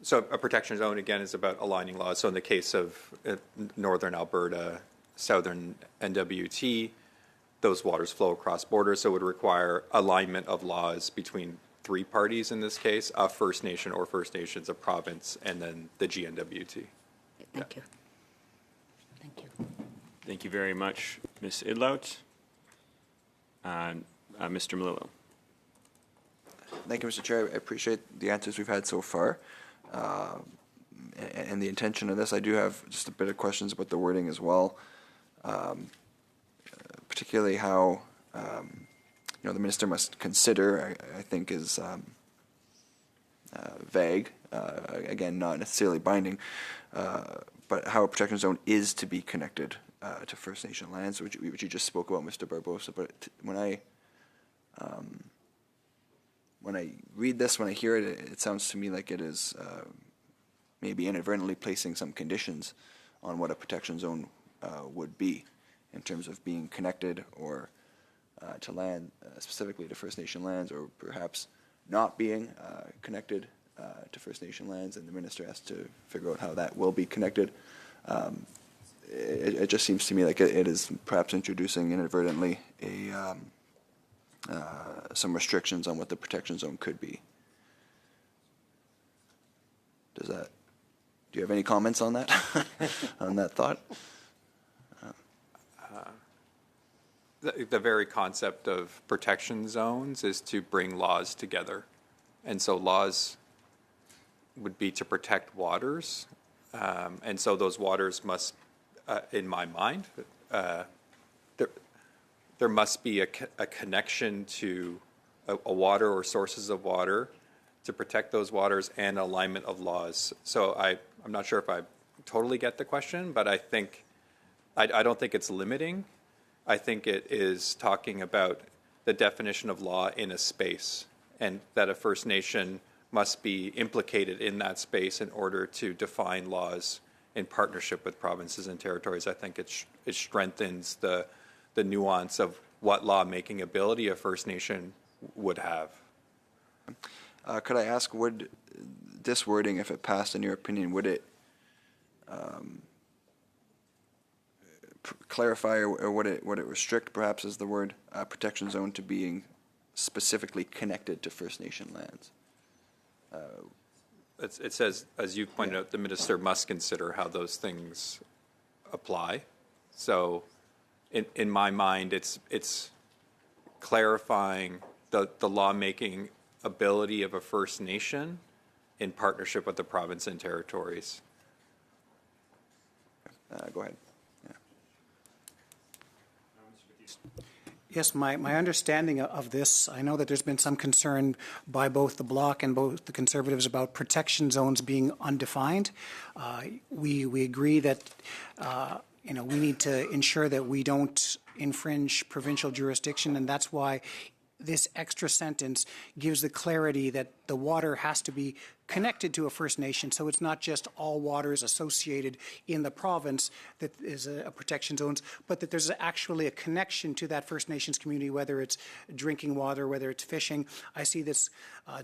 So a protection zone, again, is about aligning laws. So in the case of northern Alberta, southern NWT, those waters flow across borders, so it would require alignment of laws between three parties in this case, a First Nation or First Nations, a province, and then the GNWT. Thank you. Thank you. Thank you very much, Ms. Idlot. Mr. Melillo. Thank you, Mr. Chair. I appreciate the answers we've had so far. And the intention of this, I do have just a bit of questions about the wording as well, particularly how the minister must consider, I think is vague, again, not necessarily binding, but how a protection zone is to be connected to First Nation lands, which you just spoke about, Mr. Barbosa. But when I read this, when I hear it, it sounds to me like it is maybe inadvertently placing some conditions on what a protection zone would be in terms of being connected or to land, specifically to First Nation lands, or perhaps not being connected to First Nation lands, and the minister has to figure out how that will be connected. It just seems to me like it is perhaps introducing inadvertently some restrictions on what the protection zone could be. Do you have any comments on that? On that thought? The very concept of protection zones is to bring laws together. And so laws would be to protect waters. And so those waters must, in my mind, there must be a connection to a water or sources of water to protect those waters and alignment of laws. So I'm not sure if I totally get the question, but I don't think it's limiting. I think it is talking about the definition of law in a space, and that a First Nation must be implicated in that space in order to define laws in partnership with provinces and territories. I think it strengthens the nuance of what lawmaking ability a First Nation would have. Could I ask, would this wording, if it passed, in your opinion, would it clarify or would it restrict, perhaps is the word, protection zone to being specifically connected to First Nation lands? It says, as you pointed out, the minister must consider how those things apply. So in my mind, it's clarifying the lawmaking ability of a First Nation in partnership with the province and territories. Go ahead. Yes, my understanding of this, I know that there's been some concern by both the Bloc and both the Conservatives about protection zones being undefined. We agree that we need to ensure that we don't infringe provincial jurisdiction, and that's why this extra sentence gives the clarity that the water has to be connected to a First Nation, so it's not just all waters associated in the province that is a protection zones, but that there's actually a connection to that First Nations community, whether it's drinking water, whether it's fishing. I see this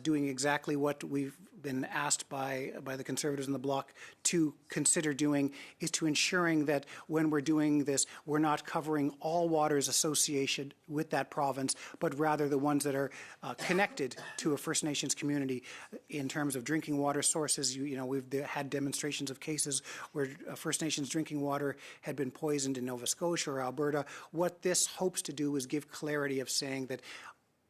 doing exactly what we've been asked by the Conservatives in the Bloc to consider doing, is to ensuring that when we're doing this, we're not covering all waters associated with that province, but rather the ones that are connected to a First Nations community in terms of drinking water sources. We've had demonstrations of cases where First Nations drinking water had been poisoned in Nova Scotia or Alberta. What this hopes to do is give clarity of saying that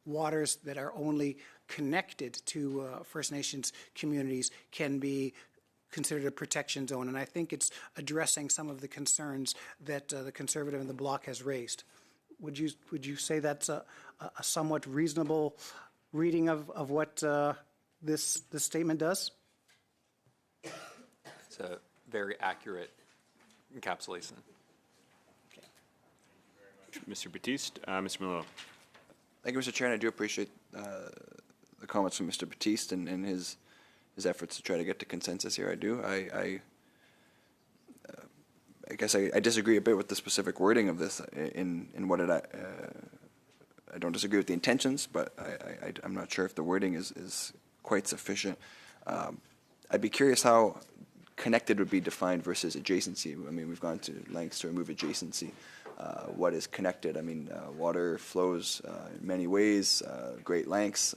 waters that are only connected to First Nations communities can be considered a protection zone. And I think it's addressing some of the concerns that the Conservative and the Bloc has raised. Would you say that's a somewhat reasonable reading of what this statement does? It's a very accurate encapsulation. Mr. Batiste, Mr. Melillo. Thank you, Mr. Chair, and I do appreciate the comments from Mr. Batiste and his efforts to try to get to consensus here. I do. I guess I disagree a bit with the specific wording of this in what it. I don't disagree with the intentions, but I'm not sure if the wording is quite sufficient. I'd be curious how connected would be defined versus adjacency. I mean, we've gone to lengths to remove adjacency. What is connected? I mean, water flows in many ways, great lengths.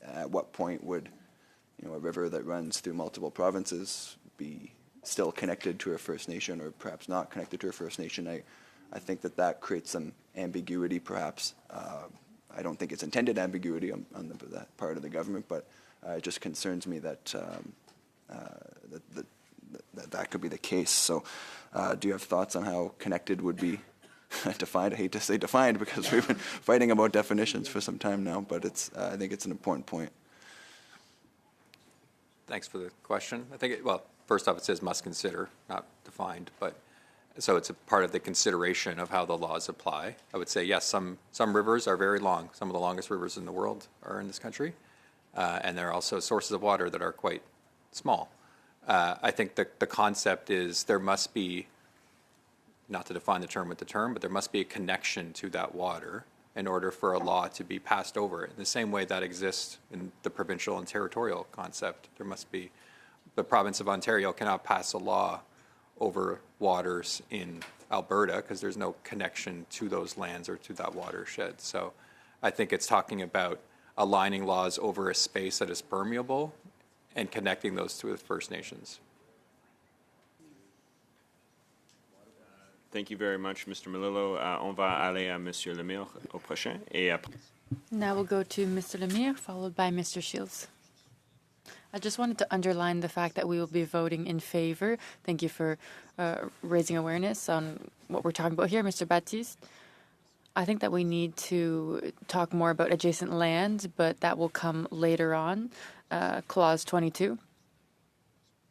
At what point would a river that runs through multiple provinces be still connected to a First Nation, or perhaps not connected to a First Nation? I think that creates some ambiguity, perhaps. I don't think it's intended ambiguity on that part of the government, but it just concerns me that that could be the case. So do you have thoughts on how connected would be defined? I hate to say defined because we've been fighting about definitions for some time now, but I think it's an important point. Thanks for the question. I think, first off, it says must consider, not defined, but so it's a part of the consideration of how the laws apply. I would say, yes, some rivers are very long. Some of the longest rivers in the world are in this country. And there are also sources of water that are quite small. I think the concept is there must be, not to define the term with the term, but there must be a connection to that water in order for a law to be passed over it. In the same way that exists in the provincial and territorial concept, there must be, the province of Ontario cannot pass a law over waters in Alberta because there's no connection to those lands or to that watershed. So I think it's talking about aligning laws over a space that is permeable and connecting those to the First Nations. Thank you very much, Mr. Melillo. On va aller à Monsieur Lemire au prochain. Et après. Now we'll go to Mr. Lemire, followed by Mr. Shields. I just wanted to underline the fact that we will be voting in favor. Thank you for raising awareness on what we're talking about here, Mr. Baptiste. I think that we need to talk more about adjacent land, but that will come later on, Clause 22.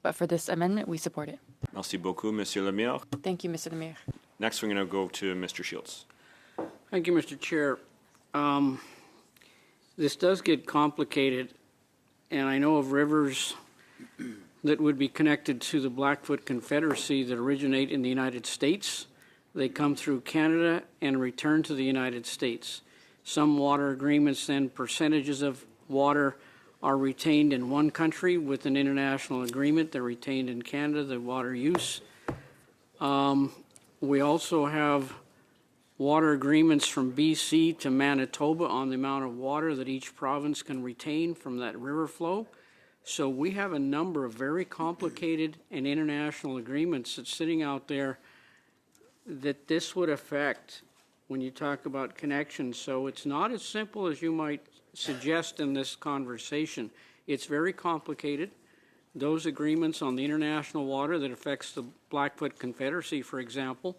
But for this amendment, we support it. Merci beaucoup, Monsieur Lemire. Thank you, Mr. Lemire. Next, we're going to go to Mr. Shields. Thank you, Mr. Chair. This does get complicated, and I know of rivers that would be connected to the Blackfoot Confederacy that originate in the United States. They come through Canada and return to the United States. Some water agreements, then percentages of water are retained in one country with an international agreement. They're retained in Canada, the water use. We also have water agreements from BC to Manitoba on the amount of water that each province can retain from that river flow. So we have a number of very complicated and international agreements that's sitting out there that this would affect when you talk about connections. So it's not as simple as you might suggest in this conversation. It's very complicated. Those agreements on the international water that affects the Blackfoot Confederacy, for example,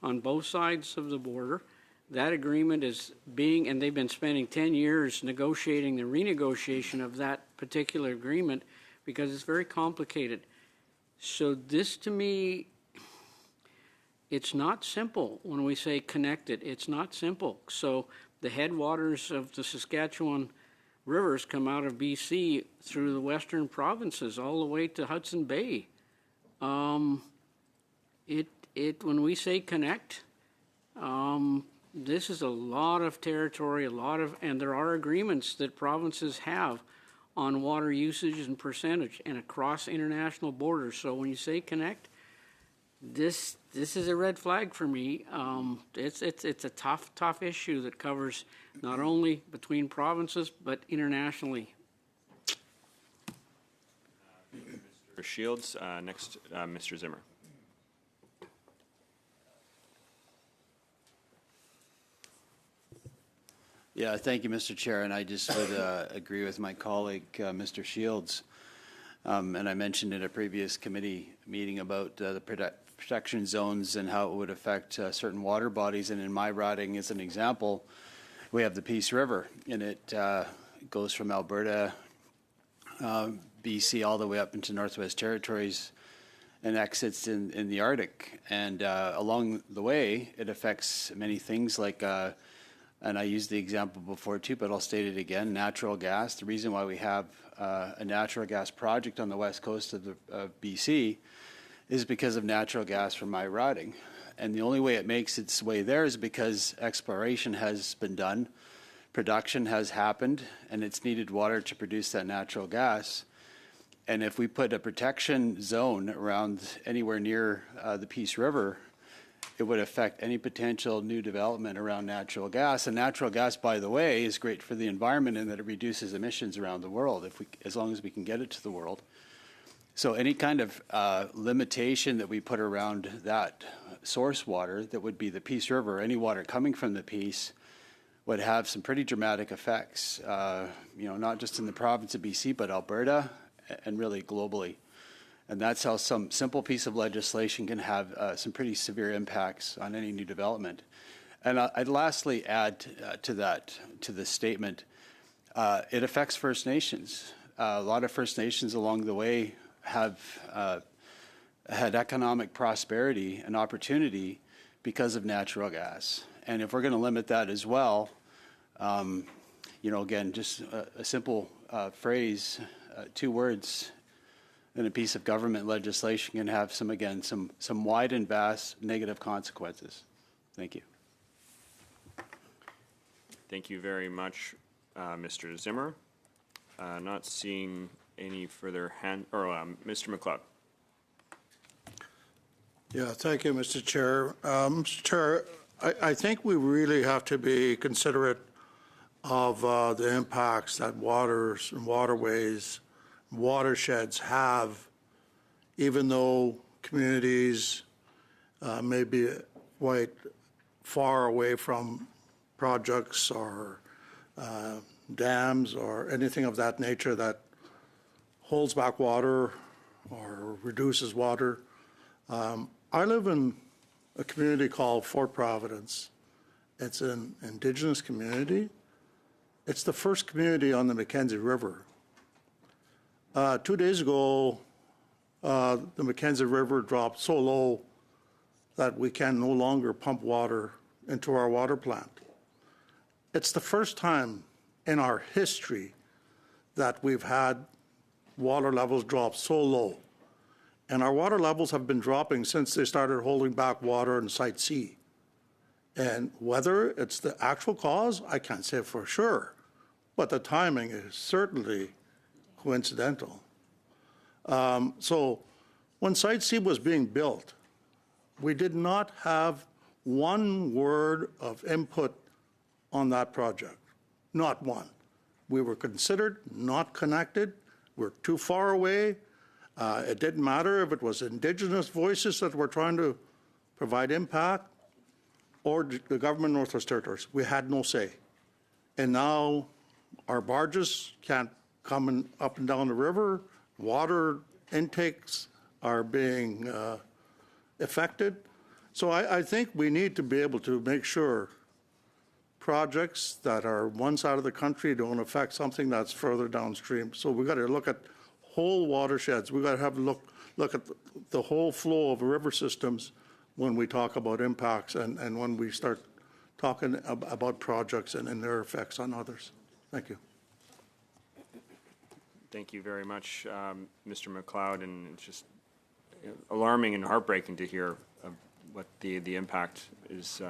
on both sides of the border, that agreement is being, and they've been spending 10 years negotiating the renegotiation of that particular agreement because it's very complicated. So this, to me, it's not simple when we say connected. It's not simple. So the headwaters of the Saskatchewan rivers come out of BC through the western provinces all the way to Hudson Bay. When we say connect, this is a lot of territory, and there are agreements that provinces have on water usage and percentage and across international borders. So when you say connect, this is a red flag for me. It's a tough issue that covers not only between provinces but internationally. Mr. Shields, next, Mr. Zimmer. Yeah, thank you, Mr. Chair, and I just would agree with my colleague, Mr. Shields. And I mentioned in a previous committee meeting about the protection zones and how it would affect certain water bodies. And in my riding, as an example, we have the Peace River, and it goes from Alberta, BC, all the way up into Northwest Territories and exits in the Arctic. And along the way, it affects many things like and I used the example before too, but I'll state it again, natural gas. The reason why we have a natural gas project on the west coast of BC is because of natural gas from my riding. And the only way it makes its way there is because exploration has been done, production has happened, and it's needed water to produce that natural gas. And if we put a protection zone around anywhere near the Peace River, it would affect any potential new development around natural gas. And natural gas, by the way, is great for the environment in that it reduces emissions around the world, as long as we can get it to the world. So any kind of limitation that we put around that source water, that would be the Peace River, any water coming from the Peace, would have some pretty dramatic effects, not just in the province of BC, but Alberta, and really globally. And that's how some simple piece of legislation can have some pretty severe impacts on any new development. And I'd lastly add to this statement, it affects First Nations. A lot of First Nations along the way have had economic prosperity and opportunity because of natural gas. And if we're going to limit that as well, again, just a simple phrase, 2 words, in a piece of government legislation can have some wide and vast negative consequences. Thank you. Thank you very much, Mr. Zimmer. Not seeing any further Mr. McLeod. Yeah, thank you, Mr. Chair. Mr. Chair, I think we really have to be considerate of the impacts that waters and waterways, watersheds have, even though communities may be quite far away from projects or dams or anything of that nature that holds back water or reduces water. I live in a community called Fort Providence. It's an Indigenous community. It's the first community on the Mackenzie River. 2 days ago, the Mackenzie River dropped so low that we can no longer pump water into our water plant. It's the first time in our history that we've had water levels drop so low. And our water levels have been dropping since they started holding back water in Site C. And whether it's the actual cause, I can't say for sure, but the timing is certainly coincidental. So when Site C was being built, we did not have one word of input on that project. Not one. We were considered not connected. We're too far away. It didn't matter if it was Indigenous voices that were trying to provide impact or the government of Northwest Territories. We had no say. And now our barges can't come up and down the river. Water intakes are being affected. So I think we need to be able to make sure projects that are one side of the country don't affect something that's further downstream. So we've got to look at whole watersheds. We've got to have a look at the whole flow of river systems when we talk about impacts and when we start talking about projects and their effects on others. Thank you. Thank you very much, Mr. McLeod, and it's just alarming and heartbreaking to hear what the impact is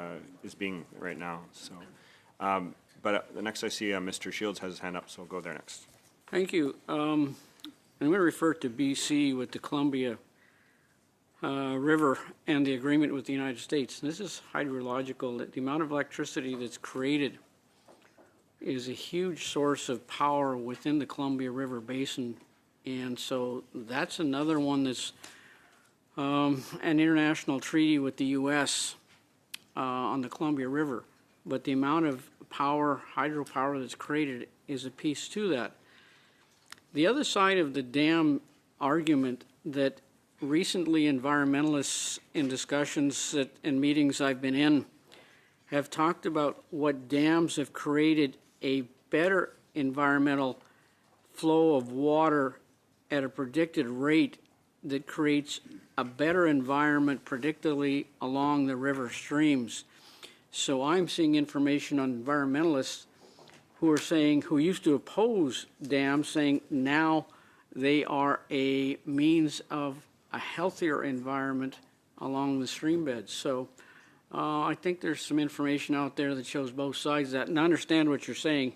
being right now. So, but the next I see Mr. Shields has his hand up, so I'll go there next. Thank you. I'm going to refer to BC with the Columbia River and the agreement with the United States. This is hydrological. The amount of electricity that's created is a huge source of power within the Columbia River Basin. And so that's another one that's an international treaty with the U.S. On the Columbia River. But the amount of power, hydropower that's created is a piece to that. The other side of the dam argument that recently environmentalists in discussions and meetings I've been in have talked about what dams have created a better environmental flow of water at a predicted rate that creates a better environment predictably along the river streams. So I'm seeing information on environmentalists who used to oppose dams, saying now they are a means of a healthier environment along the stream beds. So I think there's some information out there that shows both sides of that, and understand what you're saying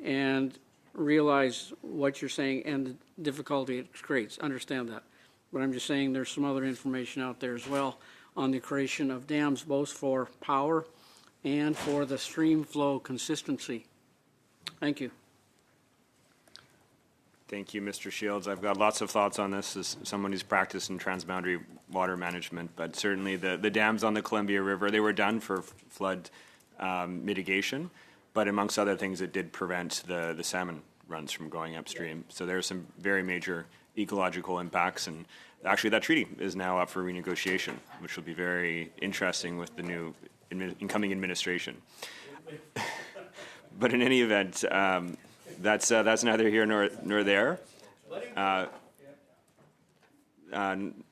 and realize what you're saying and the difficulty it creates. Understand that. But I'm just saying there's some other information out there as well on the creation of dams, both for power and for the stream flow consistency. Thank you. Thank you, Mr. Shields. I've got lots of thoughts on this as someone who's practiced in transboundary water management, but certainly the dams on the Columbia River, they were done for flood mitigation, but amongst other things, it did prevent the salmon runs from going upstream. So there are some very major ecological impacts, and actually that treaty is now up for renegotiation, which will be very interesting with the new incoming administration. But in any event, that's neither here nor there.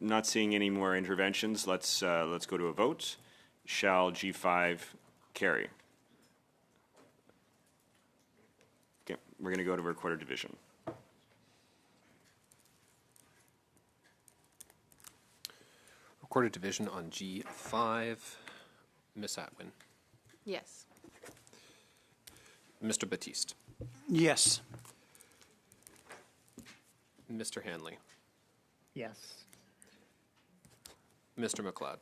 Not seeing any more interventions. Let's go to a vote. Shall G5 carry? Okay, we're going to go to Recorder Division. Recorder Division on G5. Ms. Atwin. Yes. Mr. Batiste. Yes. Mr. Hanley. Yes. Mr. McLeod.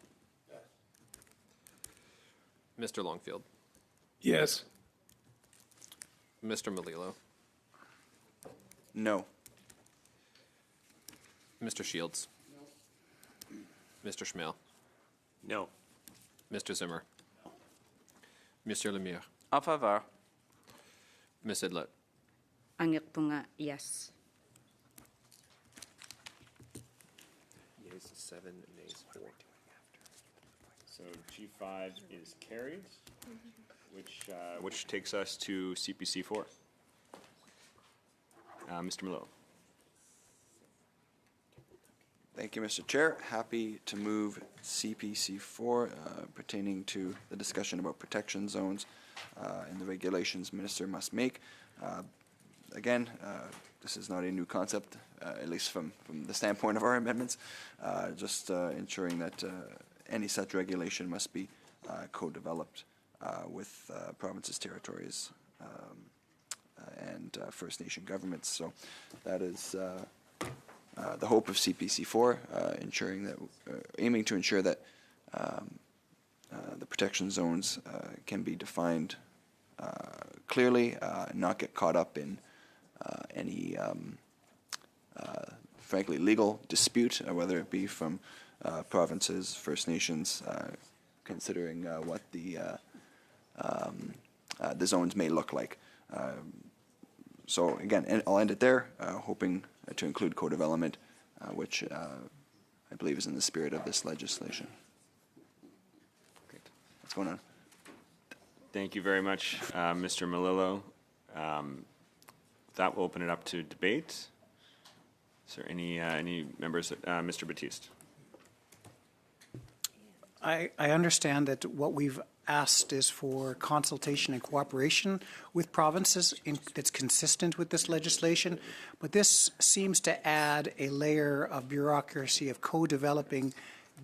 Mr. Longfield. Yes. Mr. Melillo. No. Mr. Shields. Mr. Schmale. No. Mr. Zimmer. Monsieur Lemire. En faveur. Ms. Idlet. Angekpunga, yes. Yeas 7, nays 4. So G5 is carried, which takes us to CPC 4. Mr. Melillo. Thank you, Mr. Chair. Happy to move CPC 4 pertaining to the discussion about protection zones and the regulations minister must make. Again, this is not a new concept, at least from the standpoint of our amendments, just ensuring that any such regulation must be co-developed with provinces, territories, and First Nation governments. So that is the hope of CPC 4, ensuring that, aiming to ensure that the protection zones can be defined clearly, not get caught up in any, frankly, legal dispute, whether it be from provinces, First Nations, considering what the zones may look like. So again, and I'll end it there, hoping to include co-development, which I believe is in the spirit of this legislation. Great. What's going on? Thank you very much, Mr. Melillo. That will open it up to debate. Is there any members? Mr. Batiste. I understand that what we've asked is for consultation and cooperation with provinces that's consistent with this legislation, but this seems to add a layer of bureaucracy of co-developing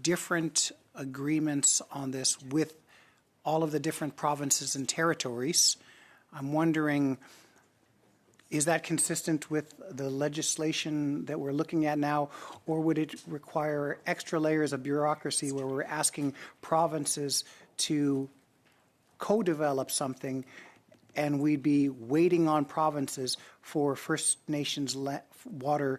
different agreements on this with all of the different provinces and territories. I'm wondering, is that consistent with the legislation that we're looking at now, or would it require extra layers of bureaucracy where we're asking provinces to co-develop something and we'd be waiting on provinces for First Nations water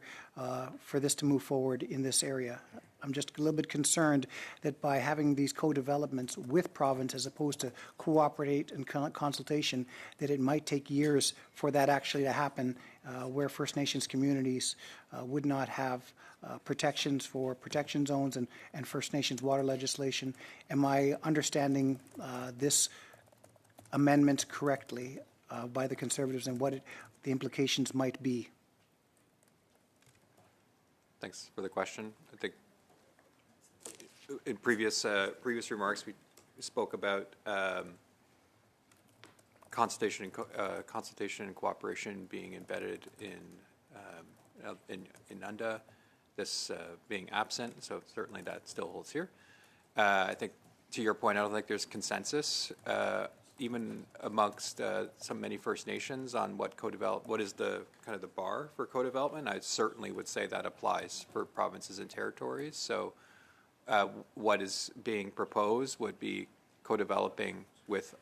for this to move forward in this area? I'm just a little bit concerned that by having these co-developments with province as opposed to cooperate and consultation, that it might take years for that actually to happen, where First Nations communities would not have protections for protection zones and First Nations water legislation. Am I understanding this amendment correctly by the Conservatives and what the implications might be? Thanks for the question. I think in previous remarks we spoke about consultation and cooperation being embedded in UNDA, this being absent, so certainly that still holds here. I think to your point, I don't think there's consensus even amongst many First Nations on what is the kind of the bar for co-development. I certainly would say that applies for provinces and territories. So what is being proposed would be co-developing with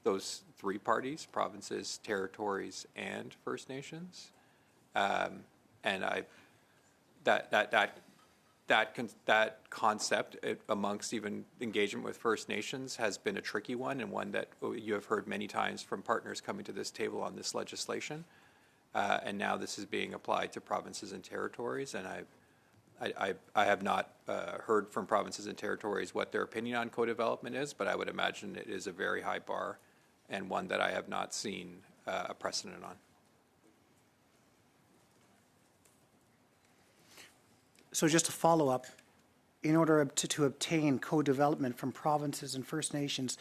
those three parties: provinces, territories, and First Nations. And that concept amongst even engagement with First Nations has been a tricky one, and one that you have heard many times from partners coming to this table on this legislation. And now this is being applied to provinces and territories, and I have not heard from provinces and territories what their opinion on co-development is, but I would imagine it is a very high bar and one that I have not seen a precedent on. So just to follow up, in order to obtain co-development from provinces and First Nations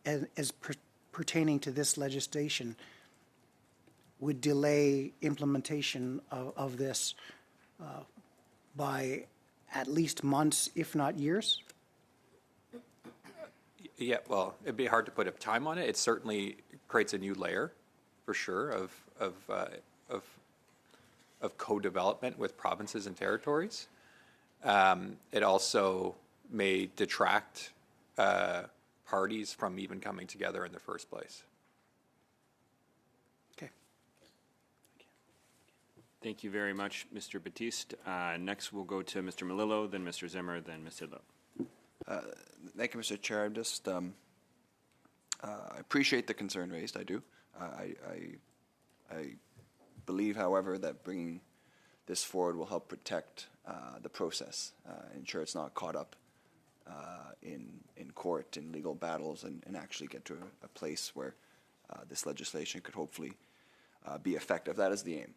as pertaining to this legislation would delay implementation of this by at least months, if not years? Yeah, well, it'd be hard to put a time on it. It certainly creates a new layer, for sure, of co-development with provinces and territories. It also may detract parties from even coming together in the first place. Okay. Thank you very much, Mr. Batiste. Next, we'll go to Mr. Melillo, then Mr. Zimmer, then Ms. Sidlow. Thank you, Mr. Chair. I'm just I appreciate the concern raised. I do. I believe, however, that bringing this forward will help protect the process, ensure it's not caught up in court, in legal battles, and actually get to a place where this legislation could hopefully be effective. That is the aim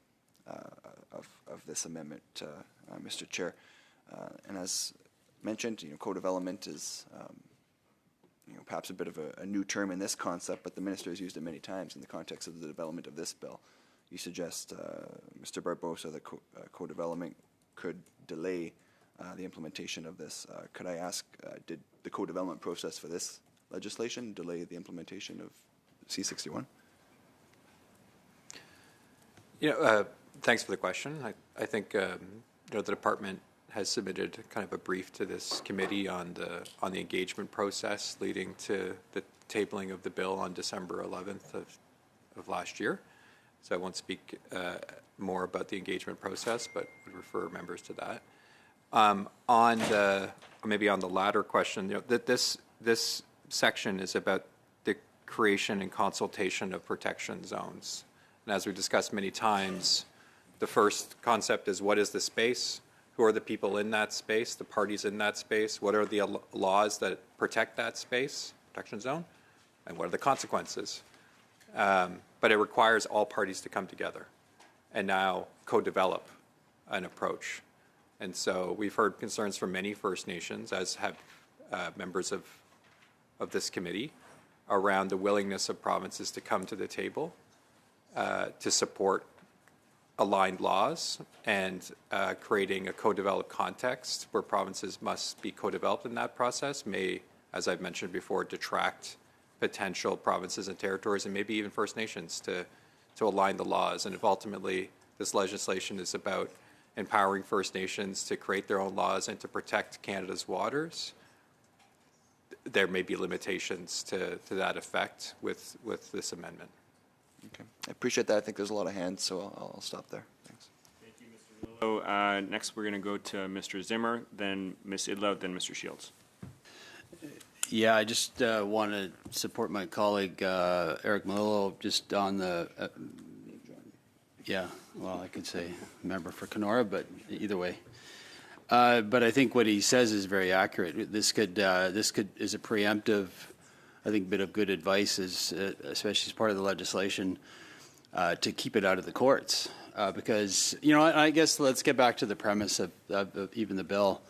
of this amendment, Mr. Chair. And as mentioned, co-development is perhaps a bit of a new term in this concept, but the minister has used it many times in the context of the development of this bill. You suggest, Mr. Barbosa, that co-development could delay the implementation of this. Could I ask, did the co-development process for this legislation delay the implementation of C-61? Thanks for the question. I think the department has submitted kind of a brief to this committee on the engagement process leading to the tabling of the bill on December 11th of last year. So I won't speak more about the engagement process, but would refer members to that. Maybe on the latter question, that this section is about the creation and consultation of protection zones. And as we discussed many times, the first concept is what is the space? Who are the people in that space, the parties in that space? What are the laws that protect that space, protection zone? And what are the consequences? But it requires all parties to come together and now co-develop an approach. And so we've heard concerns from many First Nations, as have members of this committee, around the willingness of provinces to come to the table to support aligned laws and creating a co-developed context where provinces must be co-developed in that process may, as I've mentioned before, detract potential provinces and territories and maybe even First Nations to align the laws. And if ultimately this legislation is about empowering First Nations to create their own laws and to protect Canada's waters, there may be limitations to that effect with this amendment. Okay, I appreciate that. I think there's a lot of hands, so I'll stop there. Thanks. Thank you, Mr. Lillo. Next, we're going to go to Mr. Zimmer, then Ms. Idlout, then Mr. Shields. Yeah, I just want to support my colleague Eric Malillo just on the, I could say member for Kenora, but either way. But I think what he says is very accurate. This is a preemptive, I think, bit of good advice, especially as part of the legislation, to keep it out of the courts. Because, I guess let's get back to the premise of even the bill.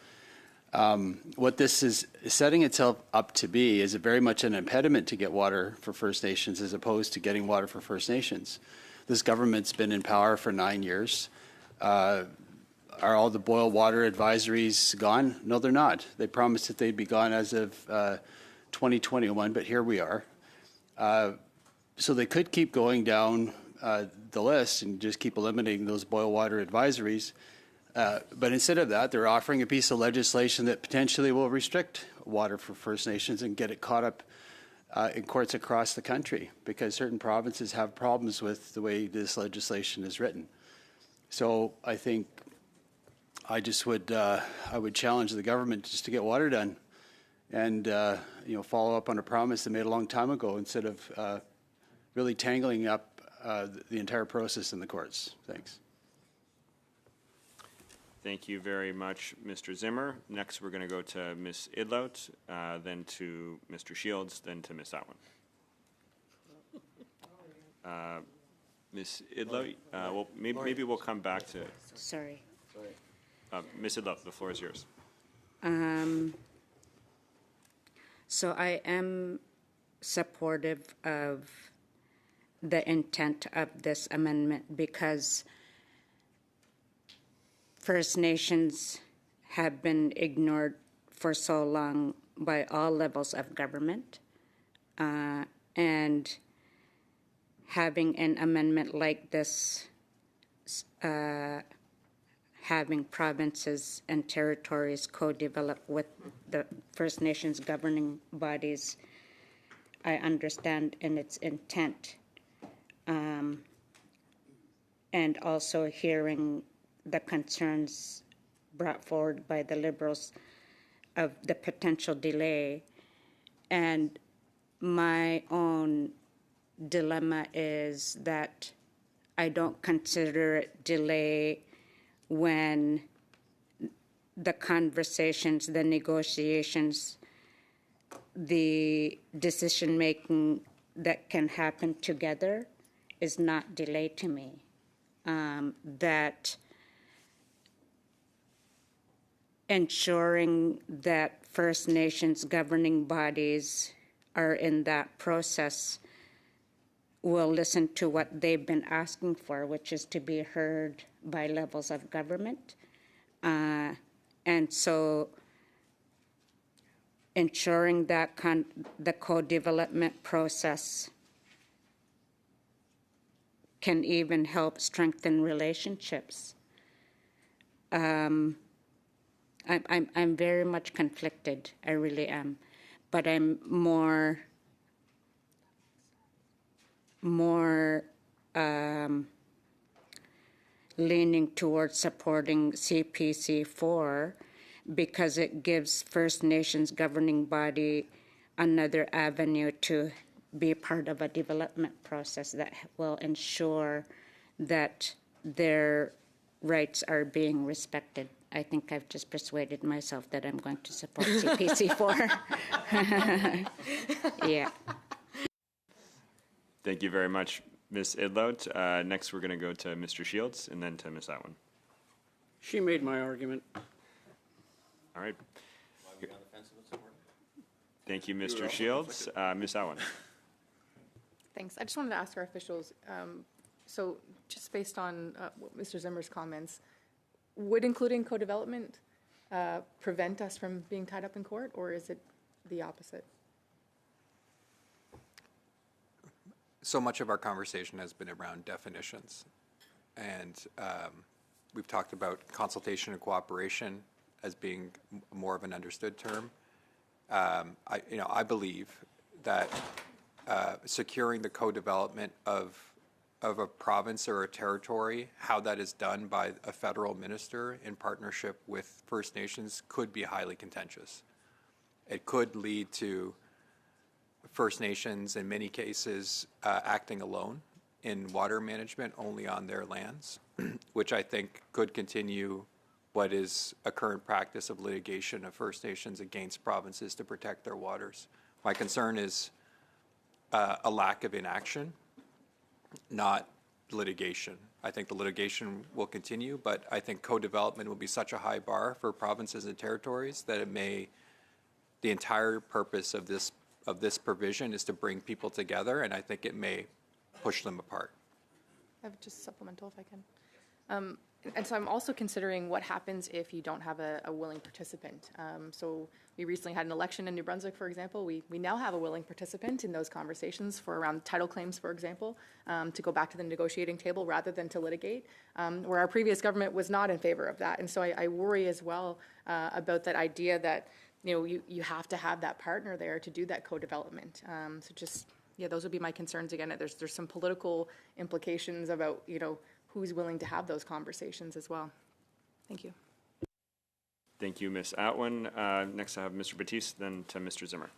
What this is setting itself up to be is very much an impediment to get water for First Nations as opposed to getting water for First Nations. This government's been in power for 9 years. Are all the boil water advisories gone? No, they're not. They promised that they'd be gone as of 2021, but here we are. So they could keep going down the list and just keep eliminating those boil water advisories. But instead of that, they're offering a piece of legislation that potentially will restrict water for First Nations and get it caught up in courts across the country because certain provinces have problems with the way this legislation is written. So I think I would challenge the government just to get water done and follow up on a promise they made a long time ago instead of really tangling up the entire process in the courts. Thanks. Thank you very much, Mr. Zimmer. Next, we're going to go to Ms. Idlout, then to Mr. Shields, then to Ms. Atwin. Ms. Idlout, maybe we'll come back to... Sorry. Ms. Idlout, the floor is yours. So I am supportive of the intent of this amendment because First Nations have been ignored for so long by all levels of government, and having an amendment like this, having provinces and territories co-develop with the First Nations governing bodies, I understand in its intent, and also hearing the concerns brought forward by the Liberals of the potential delay. And my own dilemma is that I don't consider it delay when the conversations, the negotiations, the decision-making that can happen together is not delay to me. That ensuring that First Nations governing bodies are in that process will listen to what they've been asking for, which is to be heard by levels of government. And so ensuring that the co-development process can even help strengthen relationships. I'm very much conflicted. I really am, but I'm more leaning towards supporting CPC4 because it gives First Nations governing body another avenue to be part of a development process that will ensure that their rights are being respected. I think I've just persuaded myself that I'm going to support CPC4. Yeah. Thank you very much, Ms. Idlout. Next, we're going to go to Mr. Shields and then to Ms. Atwin. She made my argument. All right. Thank you, Mr. Shields. Ms. Atwin. Thanks. I just wanted to ask our officials, so just based on Mr. Zimmer's comments, would including co-development prevent us from being tied up in court, or is it the opposite? So much of our conversation has been around definitions, and we've talked about consultation and cooperation as being more of an understood term. I believe that securing the co-development of a province or a territory, how that is done by a federal minister in partnership with First Nations could be highly contentious. It could lead to First Nations, in many cases, acting alone in water management only on their lands, which I think could continue what is a current practice of litigation of First Nations against provinces to protect their waters. My concern is a lack of inaction, not litigation. I think the litigation will continue, but I think co-development will be such a high bar for provinces and territories that the entire purpose of this provision is to bring people together, and I think it may push them apart. I have just supplemental if I can. And so I'm also considering what happens if you don't have a willing participant. So we recently had an election in New Brunswick, for example. We now have a willing participant in those conversations for around title claims, for example, to go back to the negotiating table rather than to litigate, where our previous government was not in favor of that. And so I worry as well about that idea that you have to have that partner there to do that co-development. So just, those would be my concerns. Again, there's some political implications about, who's willing to have those conversations as well. Thank you. Thank you, Ms. Atwin. Next, I have Mr. Batiste, then to Mr. Zimmer.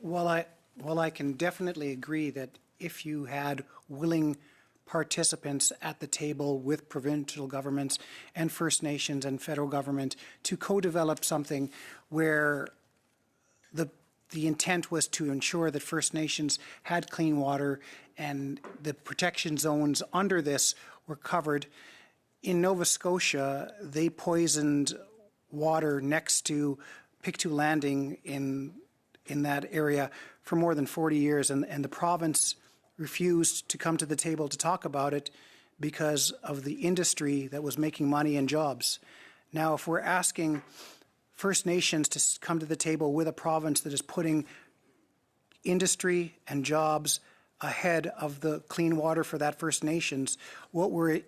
Well, I can definitely agree that if you had willing participants at the table with provincial governments and First Nations and federal government to co-develop something where the intent was to ensure that First Nations had clean water and the protection zones under this were covered. In Nova Scotia, they poisoned water next to Pictou Landing in that area for more than 40 years, and the province refused to come to the table to talk about it because of the industry that was making money and jobs. Now, if we're asking First Nations to come to the table with a province that is putting industry and jobs ahead of the clean water for that First Nations, what we're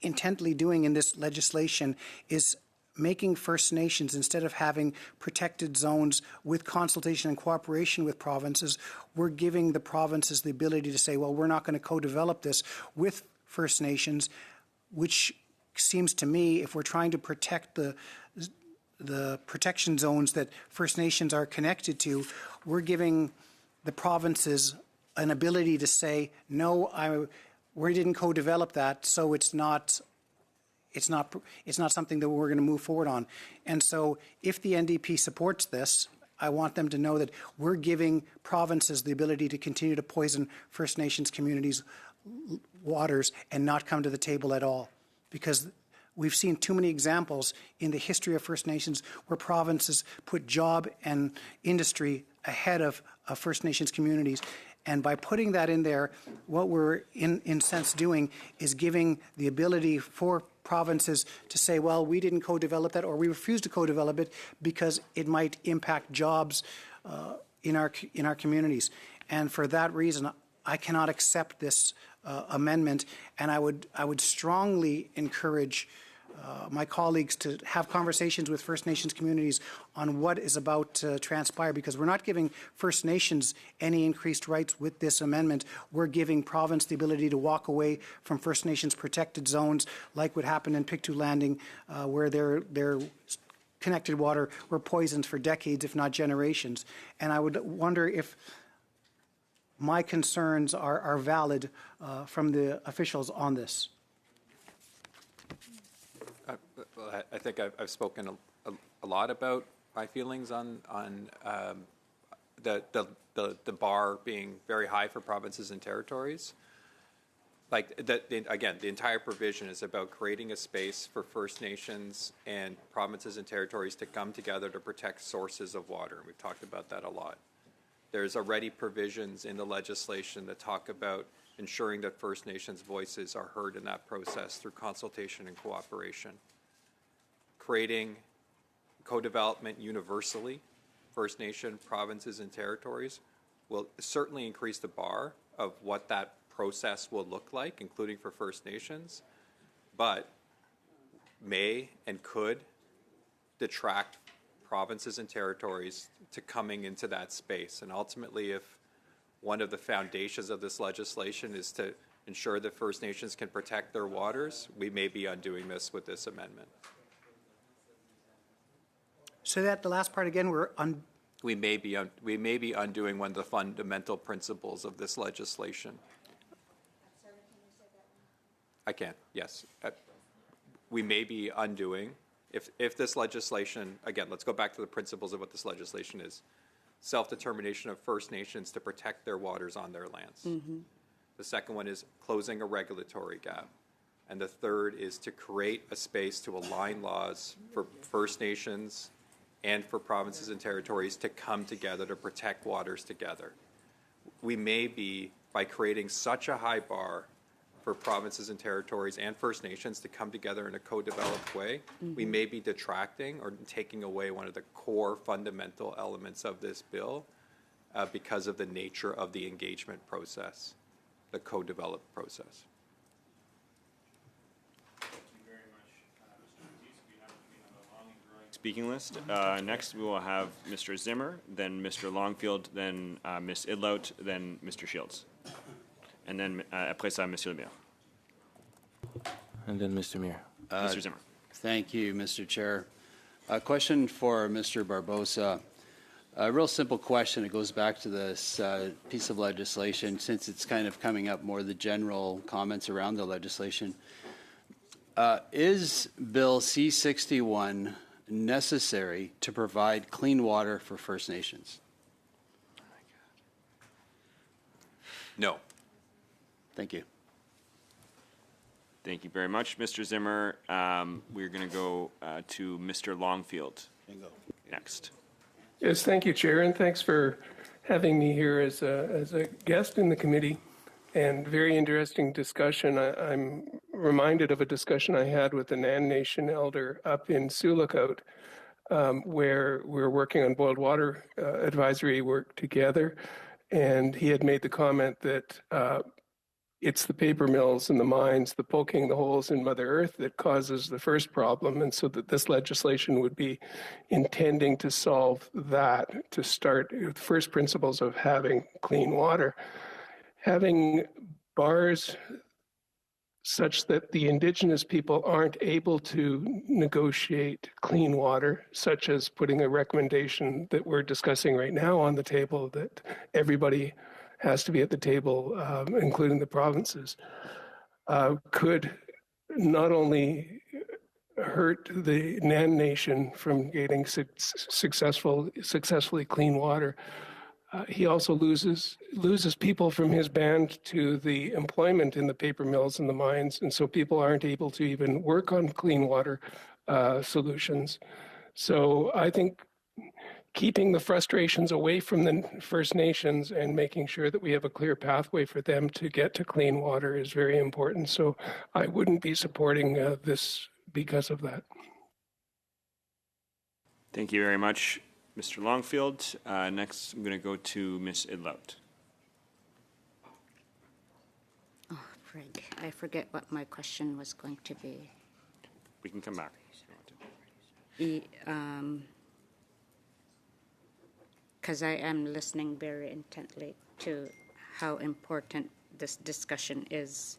intently doing in this legislation is making First Nations, instead of having protected zones with consultation and cooperation with provinces, we're giving the provinces the ability to say, well, we're not going to co-develop this with First Nations, which seems to me, if we're trying to protect the protection zones that First Nations are connected to, we're giving the provinces an ability to say, no, we didn't co-develop that, so it's not something that we're going to move forward on. And so if the NDP supports this, I want them to know that we're giving provinces the ability to continue to poison First Nations communities' waters and not come to the table at all. Because we've seen too many examples in the history of First Nations where provinces put job and industry ahead of First Nations communities. And by putting that in there, what we're in sense doing is giving the ability for provinces to say, well, we didn't co-develop that, or we refuse to co-develop it because it might impact jobs in our communities. And for that reason, I cannot accept this amendment, and I would strongly encourage my colleagues to have conversations with First Nations communities on what is about to transpire, because we're not giving First Nations any increased rights with this amendment. We're giving province the ability to walk away from First Nations protected zones, like what happened in Pictou Landing, where their connected water were poisoned for decades, if not generations. And I would wonder if my concerns are valid from the officials on this. Well, I think I've spoken a lot about my feelings on the bar being very high for provinces and territories. Like again, the entire provision is about creating a space for First Nations and provinces and territories to come together to protect sources of water. We've talked about that a lot. There's already provisions in the legislation that talk about ensuring that First Nations voices are heard in that process through consultation and cooperation. Creating co-development universally, First Nation, provinces, and territories will certainly increase the bar of what that process will look like, including for First Nations, but may and could detract provinces and territories to coming into that space. And ultimately, if one of the foundations of this legislation is to ensure that First Nations can protect their waters, we may be undoing this with this amendment. So that the last part again, we may be undoing one of the fundamental principles of this legislation. I can, yes. We may be undoing, if this legislation, again, let's go back to the principles of what this legislation is. Self-determination of First Nations to protect their waters on their lands. Mm-hmm. The second one is closing a regulatory gap. And the third is to create a space to align laws for First Nations and for provinces and territories to come together to protect waters together. We may be, by creating such a high bar for provinces and territories and First Nations to come together in a co-developed way, we may be detracting or taking away one of the core fundamental elements of this bill because of the nature of the engagement process, the co-developed process. Speaking list. Next, we will have Mr. Zimmer, then Mr. Longfield, then Ms. Idlout, then Mr. Shields. And then, après ça, Monsieur le Maire. And then Mr. Mayor. Mr. Zimmer. Thank you, Mr. Chair. A question for Mr. Barbosa. A real simple question. It goes back to this piece of legislation, since it's kind of coming up more the general comments around the legislation. Is Bill C-61 necessary to provide clean water for First Nations? No. Thank you. Thank you very much, Mr. Zimmer. We're going to go to Mr. Longfield next. Yes, thank you, Chair, and thanks for having me here as a guest in the committee. And very interesting discussion. I'm reminded of a discussion I had with the Nan Nation elder up in Sioux Lookout, where we're working on boiled water advisory work together. And he had made the comment that it's the paper mills and the mines, the poking the holes in Mother Earth that causes the first problem. And so that this legislation would be intending to solve that, to start with first principles of having clean water. Having bars such that the Indigenous people aren't able to negotiate clean water, such as putting a recommendation that we're discussing right now on the table that everybody has to be at the table, including the provinces, could not only hurt the Nan Nation from getting successfully clean water, he also loses people from his band to the employment in the paper mills and the mines, and so people aren't able to even work on clean water solutions. So I think keeping the frustrations away from the First Nations and making sure that we have a clear pathway for them to get to clean water is very important. So I wouldn't be supporting this because of that. Thank you very much, Mr. Longfield. Next, I'm going to go to Ms. Idlout. Oh, frig. I forget what my question was going to be. We can come back. If you want to. Because I am listening very intently to how important this discussion is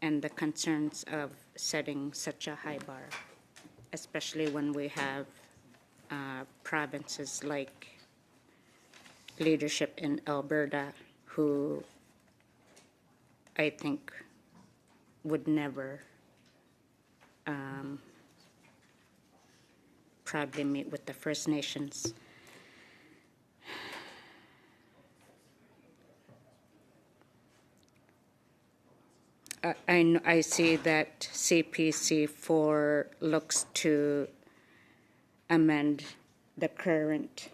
and the concerns of setting such a high bar, especially when we have provinces like leadership in Alberta who I think would never proudly meet with the First Nations. I see that CPC4 looks to amend the current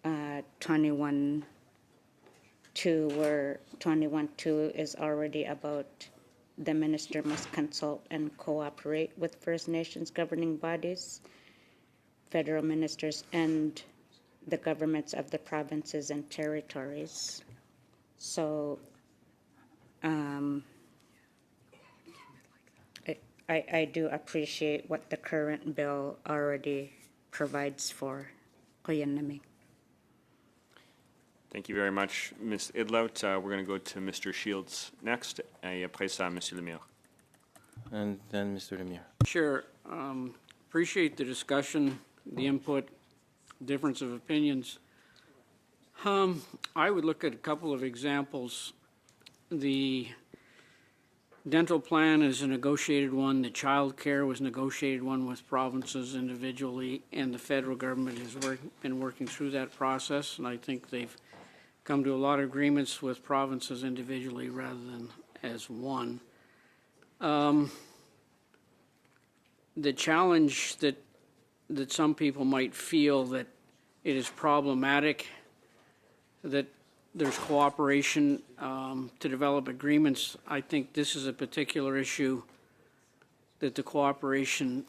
21.2, where 21.2 is already about the minister must consult and cooperate with First Nations governing bodies, federal ministers, and the governments of the provinces and territories. So I do appreciate what the current bill already provides for Kuyanami. Thank you very much, Ms. Idlout. We're going to go to Mr. Shields next, et après ça, Monsieur Lemire. And then Mr. Lemire. Chair, appreciate the discussion, the input, difference of opinions. I would look at a couple of examples. The dental plan is a negotiated one. The child care was negotiated one with provinces individually, and the federal government has been working through that process, and I think they've come to a lot of agreements with provinces individually rather than as one. The challenge that some people might feel that it is problematic that there's cooperation to develop agreements. I think this is a particular issue that the cooperation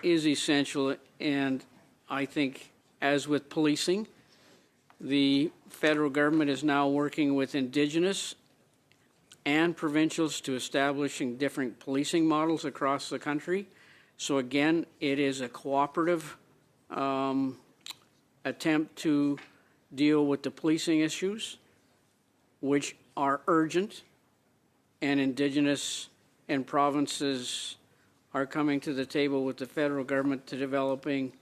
is essential, and I think, as with policing, the federal government is now working with Indigenous and provincials to establishing different policing models across the country. So again, it is a cooperative attempt to deal with the policing issues, which are urgent, and Indigenous and provinces are coming to the table with the federal government to developing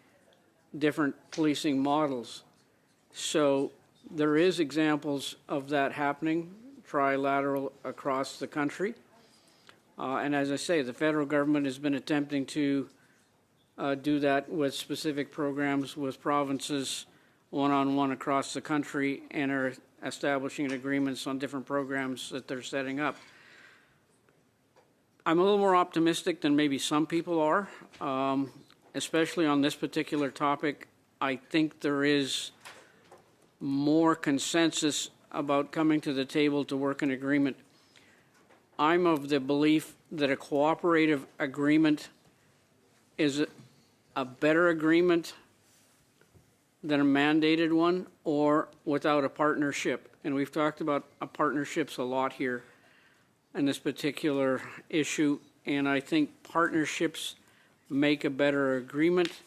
different policing models. So there is examples of that happening, trilateral across the country. And as I say, the federal government has been attempting to do that with specific programs with provinces one-on-one across the country, and are establishing agreements on different programs that they're setting up. I'm a little more optimistic than maybe some people are, especially on this particular topic. I think there is more consensus about coming to the table to work an agreement. I'm of the belief that a cooperative agreement is a better agreement than a mandated one, or without a partnership. And we've talked about partnerships a lot here in this particular issue, and I think partnerships make a better agreement,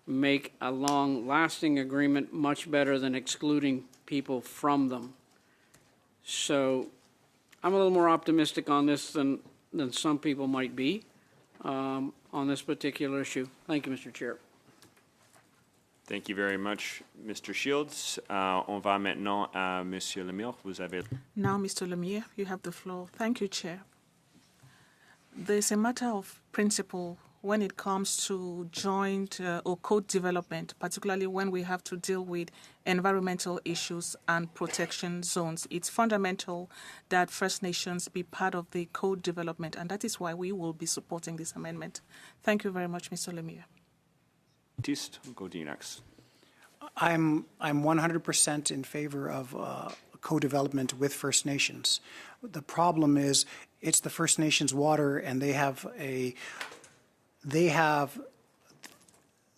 make a long-lasting agreement much better than excluding people from them. So I'm a little more optimistic on this than some people might be on this particular issue. Thank you, Mr. Chair. Thank you very much, Mr. Shields. On va maintenant à Monsieur Lemire. Vous avez... Now, Mr. Lemire, you have the floor. Thank you, Chair. There's a matter of principle when it comes to joint or code development, particularly when we have to deal with environmental issues and protection zones. It's fundamental that First Nations be part of the code development, and that is why we will be supporting this amendment. Thank you very much, Mr. Lemire. Baptiste, we'll go to you next. I'm 100% in favor of co-development with First Nations. The problem is it's the First Nations water, and they have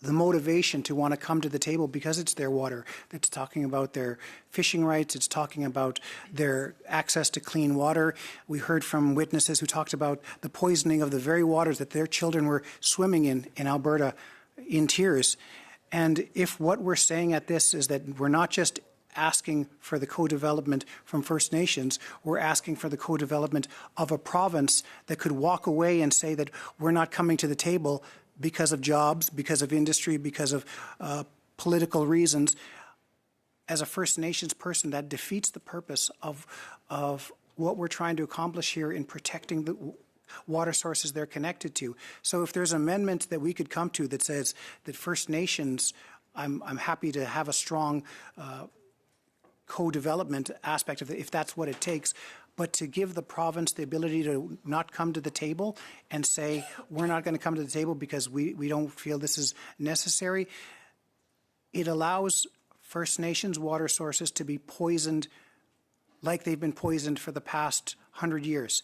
the motivation to want to come to the table because it's their water. It's talking about their fishing rights. It's talking about their access to clean water. We heard from witnesses who talked about the poisoning of the very waters that their children were swimming in Alberta in tears. And if what we're saying at this is that we're not just asking for the co-development from First Nations, we're asking for the co-development of a province that could walk away and say that we're not coming to the table because of jobs, because of industry, because of political reasons. As a First Nations person, that defeats the purpose of what we're trying to accomplish here in protecting the water sources they're connected to. So if there's an amendment that we could come to that says that First Nations, I'm happy to have a strong co-development aspect of it, if that's what it takes. But to give the province the ability to not come to the table and say, we're not going to come to the table because we don't feel this is necessary, it allows First Nations water sources to be poisoned like they've been poisoned for the past 100 years.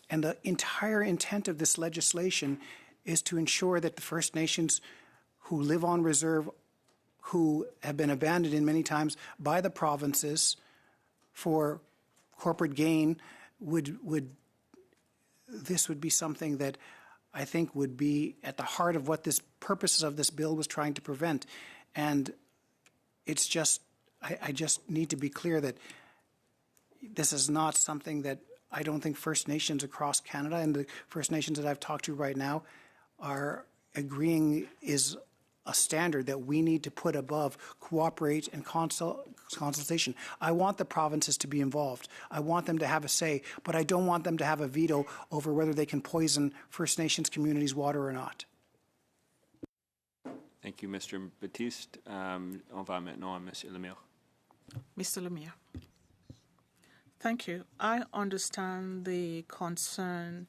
And the entire intent of this legislation is to ensure that the First Nations who live on reserve, who have been abandoned in many times by the provinces for corporate gain, this would be something that I think would be at the heart of what this purposes of this bill was trying to prevent. And it's just, I just need to be clear that this is not something that I don't think First Nations across Canada and the First Nations that I've talked to right now are agreeing is a standard that we need to put above cooperate and consultation. I want the provinces to be involved. I want them to have a say, but I don't want them to have a veto over whether they can poison First Nations communities' water or not. Thank you, Mr. Baptiste. On va maintenant à Monsieur Lemire. Mr. Lemire. Thank you. I understand the concern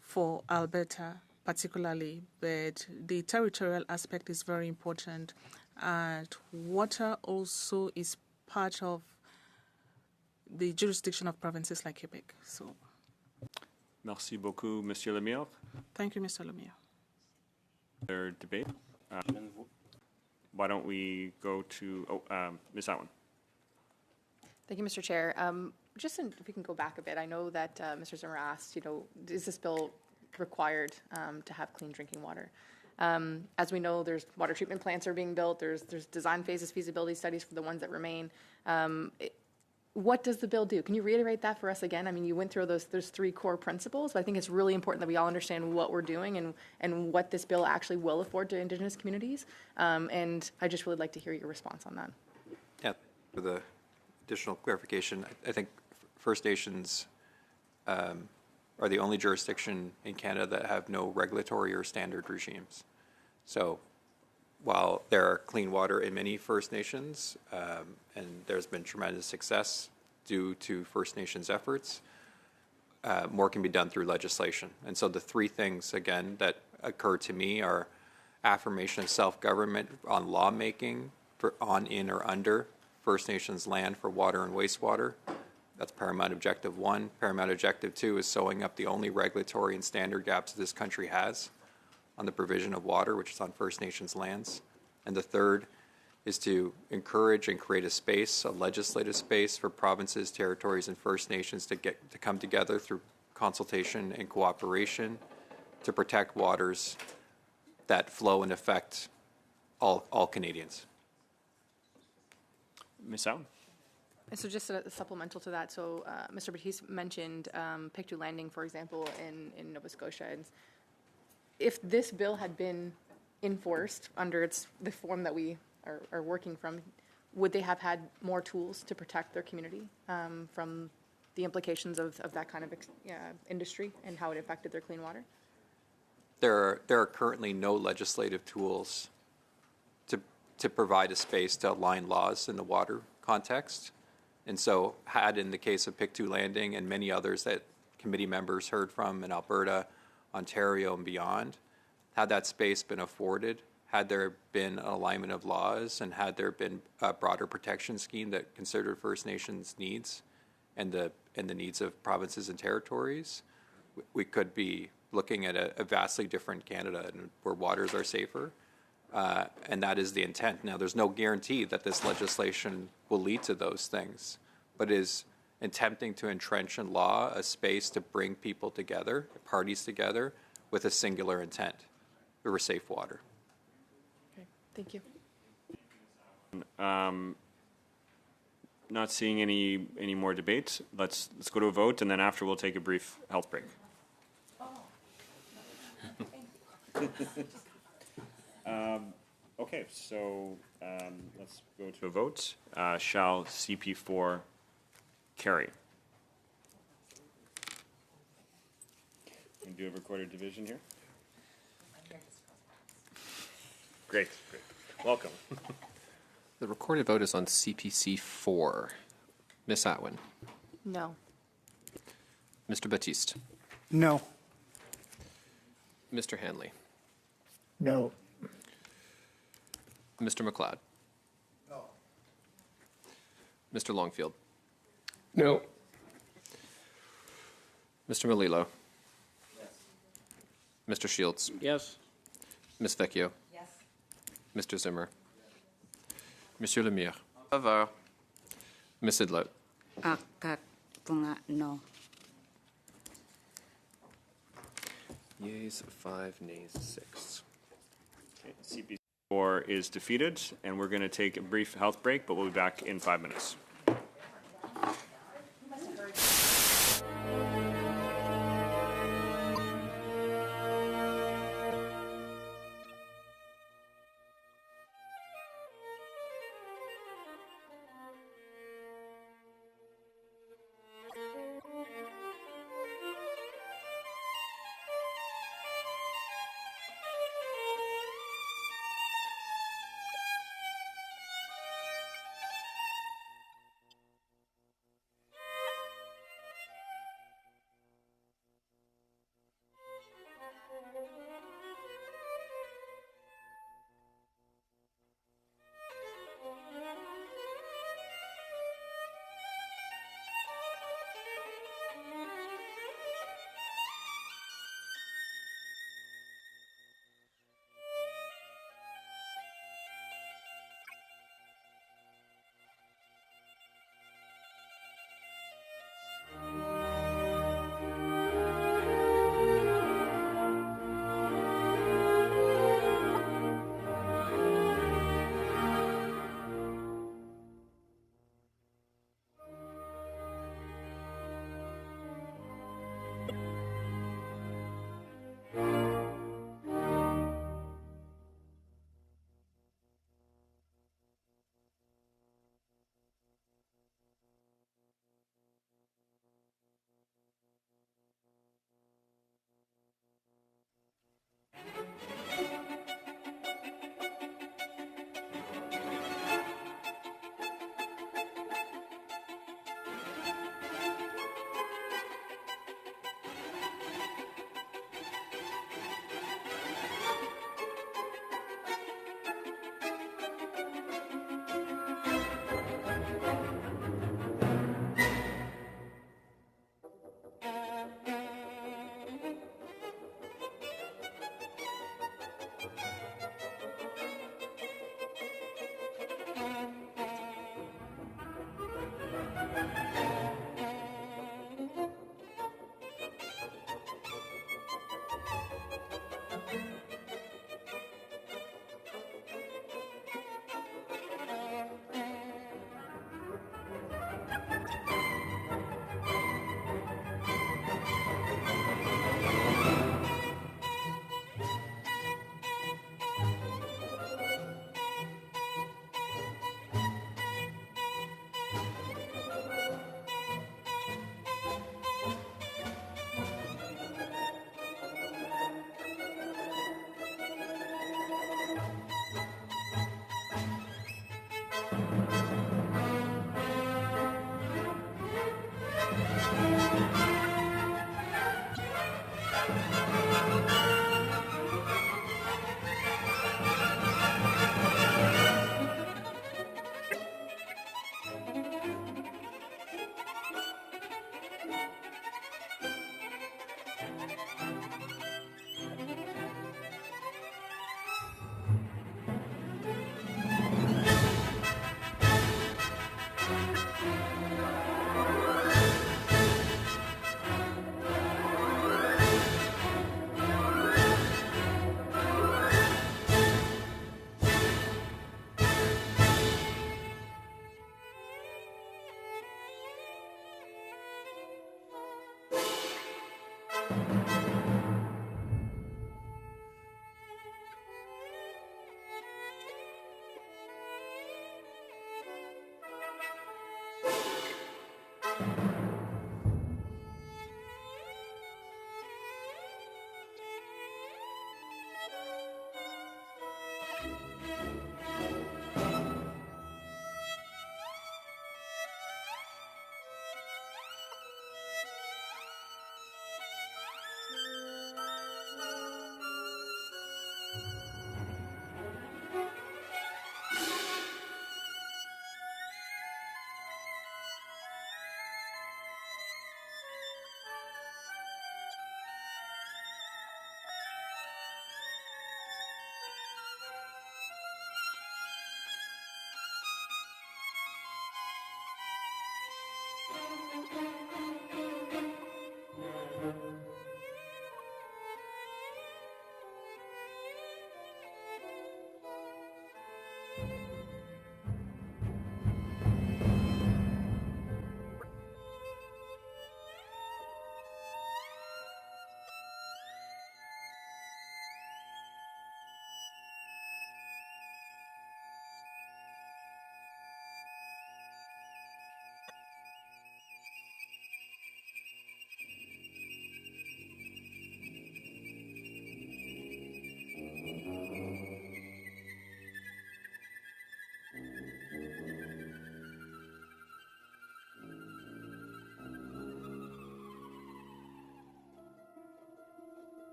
for Alberta particularly, but the territorial aspect is very important. And water also is part of the jurisdiction of provinces like Quebec. So, Merci beaucoup, Monsieur Lemire. thank you, Mr. Lemire. Their debate. Why don't we go to Ms. Atwin? Thank you, Mr. Chair. If we can go back a bit, I know that Mr. Zimmer asked, is this bill required to have clean drinking water? As we know, there's water treatment plants are being built. There's design phases, feasibility studies for the ones that remain. What does the bill do? Can you reiterate that for us again? I mean, you went through those three core principles, but I think it's really important that we all understand what we're doing and what this bill actually will afford to Indigenous communities. And I just really like to hear your response on that. Yeah, for the additional clarification, I think First Nations are the only jurisdiction in Canada that have no regulatory or standard regimes. So while there are clean water in many First Nations, and there's been tremendous success due to First Nations efforts, more can be done through legislation. And so the three things, again, that occur to me are affirmation of self-government on lawmaking for on, in, or under First Nations land for water and wastewater. That's paramount objective 1. Paramount objective 2 is sewing up the only regulatory and standard gaps this country has on the provision of water, which is on First Nations lands. And the third is to encourage and create a space, a legislative space for provinces, territories, and First Nations to come together through consultation and cooperation to protect waters that flow and affect all Canadians. Ms. Allen? And so just a supplemental to that, so Mr. Batiste mentioned Pictou Landing, for example, in Nova Scotia. And if this bill had been enforced under the form that we are working from, would they have had more tools to protect their community from the implications of that kind of industry and how it affected their clean water? There are currently no legislative tools to provide a space to align laws in the water context. And so had in the case of Pictou Landing and many others that committee members heard from in Alberta, Ontario, and beyond, had that space been afforded, had there been an alignment of laws, and had there been a broader protection scheme that considered First Nations needs and the needs of provinces and territories, we could be looking at a vastly different Canada and where waters are safer, And that is the intent. Now, there's no guarantee that this legislation will lead to those things, but is attempting to entrench in law a space to bring people together, parties together, with a singular intent, for safe water. Okay, thank you. Not seeing any more debate. Let's go to a vote, and then after we'll take a brief health break. Okay, so let's go to a vote. Shall CP4 carry? We do a recorded division here. Great. Welcome. The recorded vote is on CPC 4. Ms. Atwin. No. Mr. Batiste. No. Mr. Hanley. No. Mr. McLeod. No. Mr. Longfield. No. Mr. Melillo. Mr. Shields. Yes. Ms. Vecchio. Yes. Mr. Zimmer. Monsieur Lemire. Favor. Ms. Idlot. No. Yeas 5, nays 6. Okay, CP4 is defeated, and we're going to take a brief health break, but we'll be back in 5 minutes.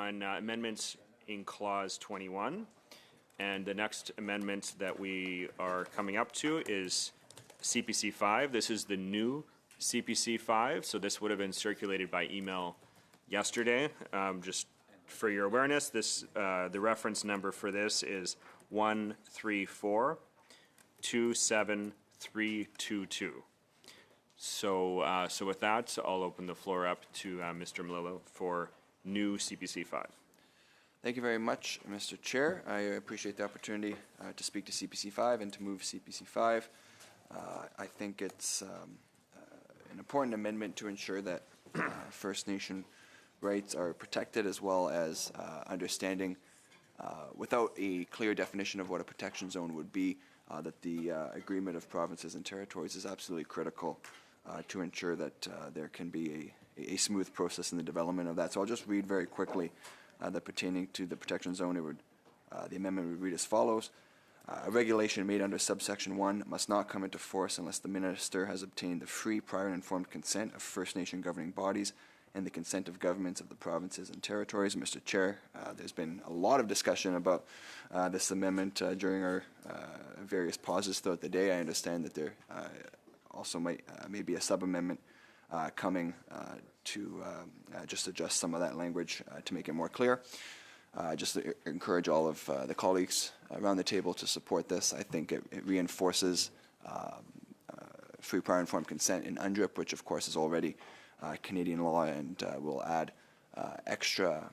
On amendments in Clause 21. And the next amendment that we are coming up to is CPC 5. This is the new CPC 5, so this would have been circulated by email yesterday. Just for your awareness, this the reference number for this is 134-27322. So, so with that, I'll open the floor up to Mr. Melillo for new CPC 5. Thank you very much, Mr. Chair. I appreciate the opportunity to speak to CPC 5 and to move CPC 5. I think it's an important amendment to ensure that First Nation rights are protected, as well as understanding, without a clear definition of what a protection zone would be, that the agreement of provinces and territories is absolutely critical to ensure that there can be a smooth process in the development of that. So I'll just read very quickly that pertaining to the protection zone. It would, the amendment would read as follows. A regulation made under subsection 1 must not come into force unless the minister has obtained the free, prior, and informed consent of First Nation governing bodies and the consent of governments of the provinces and territories. Mr. Chair, there's been a lot of discussion about this amendment during our various pauses throughout the day. I understand that there also may be a sub-amendment coming to just adjust some of that language to make it more clear. just to encourage all of the colleagues around the table to support this. I think it reinforces free, prior, informed consent in UNDRIP, which of course is already Canadian law, and will add extra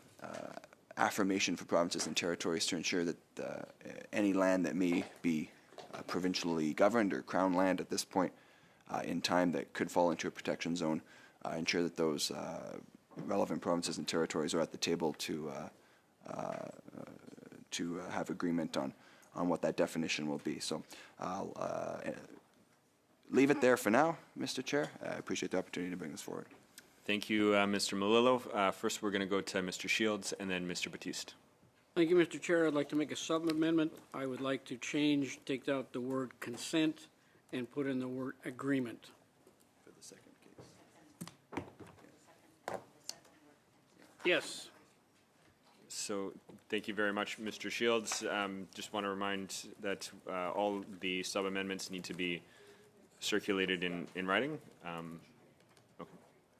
affirmation for provinces and territories to ensure that any land that may be provincially governed or crown land at this point in time that could fall into a protection zone, ensure that those relevant provinces and territories are at the table to have agreement on what that definition will be. So I'll leave it there for now, Mr. Chair. I appreciate the opportunity to bring this forward. Thank you, Mr. Melillo. First, we're going to go to Mr. Shields and then Mr. Batiste. Thank you, Mr. Chair. I'd like to make a sub-amendment. I would like to take out the word consent and put in the word agreement. For the second case. Yes. So thank you very much, Mr. Shields. Just want to remind that all the sub-amendments need to be circulated in writing. Okay.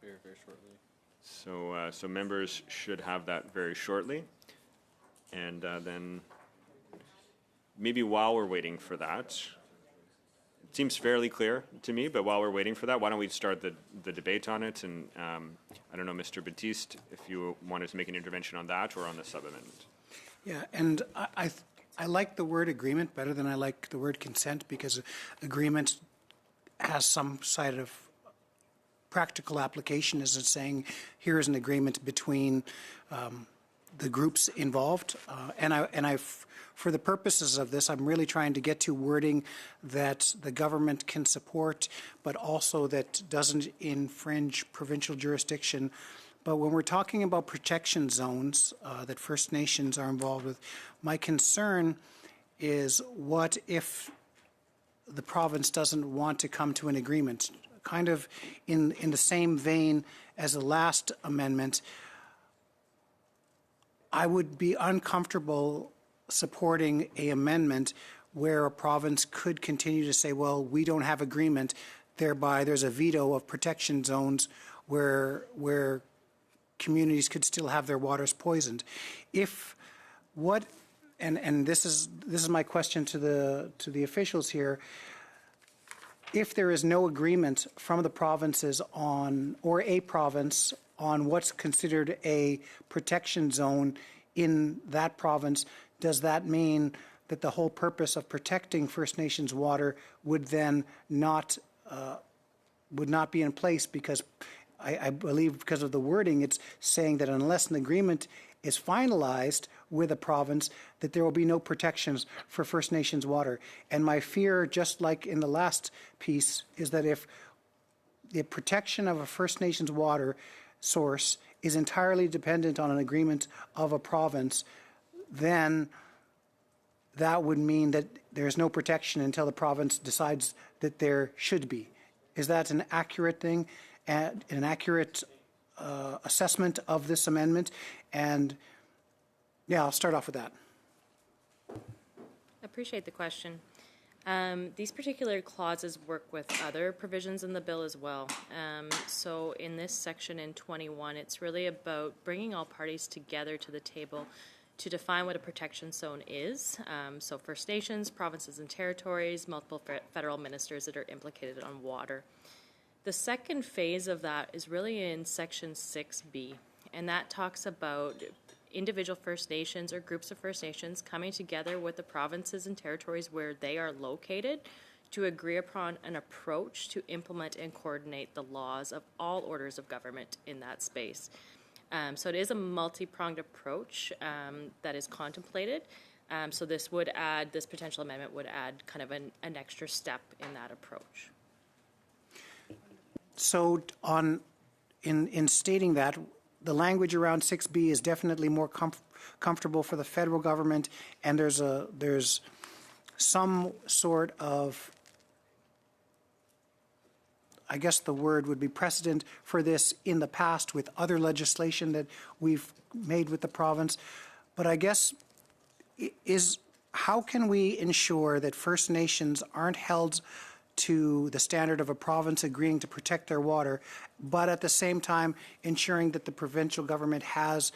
Very shortly. So members should have that very shortly. And then maybe while we're waiting for that, it seems fairly clear to me, but while we're waiting for that, why don't we start the debate on it? And I don't know, Mr. Batiste, if you wanted to make an intervention on that or on the sub-amendment. Yeah, and I like the word agreement better than I like the word consent, because agreement has some side of practical application, as it's saying here is an agreement between the groups involved, for the purposes of this, I'm really trying to get to wording that the government can support, but also that doesn't infringe provincial jurisdiction. But when we're talking about protection zones that First Nations are involved with, my concern is what if the province doesn't want to come to an agreement? Kind of in the same vein as the last amendment, I would be uncomfortable supporting an amendment where a province could continue to say, well, we don't have agreement, thereby there's a veto of protection zones where communities could still have their waters poisoned. And this is my question to the officials here. If there is no agreement from the provinces or a province on what's considered a protection zone in that province, does that mean that the whole purpose of protecting First Nations water would then not be in place? Because I believe because of the wording, it's saying that unless an agreement is finalized with a province, that there will be no protections for First Nations water. And my fear, just like in the last piece, is that if the protection of a First Nations water source is entirely dependent on an agreement of a province, then that would mean that there's no protection until the province decides that there should be. Is that an accurate thing, an accurate assessment of this amendment? And yeah, I'll start off with that. I appreciate the question. These particular clauses work with other provisions in the bill as well. So in this section in 21, it's really about bringing all parties together to the table to define what a protection zone is. So First Nations, provinces and territories, multiple federal ministers that are implicated on water. The second phase of that is really in section 6B, and that talks about individual First Nations or groups of First Nations coming together with the provinces and territories where they are located to agree upon an approach to implement and coordinate the laws of all orders of government in that space. So it is a multi-pronged approach that is contemplated. So this potential amendment would add kind of an extra step in that approach. So in stating that, the language around 6B is definitely more comfortable for the federal government, and there's some sort of, I guess the word would be precedent for this in the past with other legislation that we've made with the province. But I guess how can we ensure that First Nations aren't held to the standard of a province agreeing to protect their water, but at the same time ensuring that the provincial government has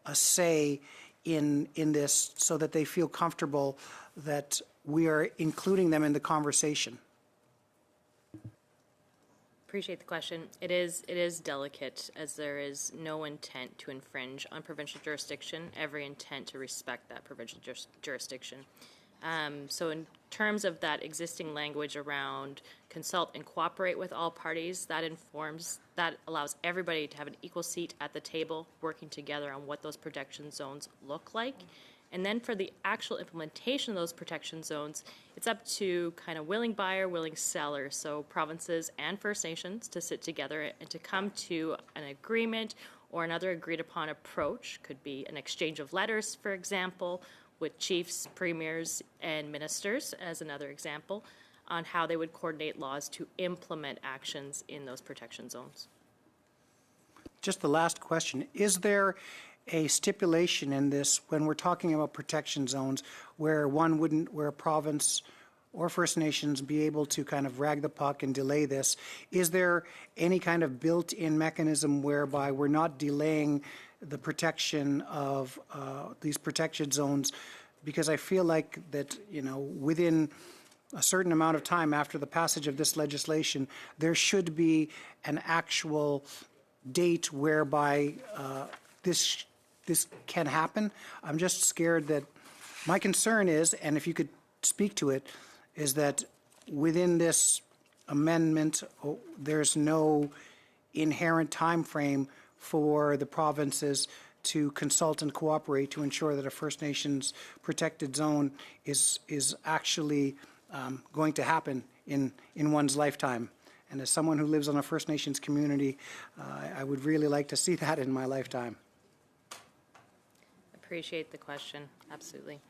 a say in this so that they feel comfortable that we are including them in the conversation? Appreciate the question. It is delicate, as there is no intent to infringe on provincial jurisdiction, every intent to respect that provincial jurisdiction. So in terms of that existing language around consult and cooperate with all parties, that allows everybody to have an equal seat at the table, working together on what those protection zones look like. And then for the actual implementation of those protection zones, it's up to kind of willing buyer, willing seller, so provinces and First Nations to sit together and to come to an agreement or another agreed upon approach. Could be an exchange of letters, for example, with chiefs, premiers, and ministers, as another example, on how they would coordinate laws to implement actions in those protection zones. Just the last question. Is there a stipulation in this when we're talking about protection zones where where a province or First Nations be able to kind of rag the puck and delay this? Is there any kind of built-in mechanism whereby we're not delaying the protection of these protection zones? Because I feel like that, within a certain amount of time after the passage of this legislation, there should be an actual date whereby this can happen. I'm just scared that my concern is, and if you could speak to it, is that within this amendment, there's no inherent time frame for the provinces to consult and cooperate to ensure that a First Nations protected zone is actually going to happen in one's lifetime. And as someone who lives on a First Nations community, I would really like to see that in my lifetime. Appreciate the question, absolutely.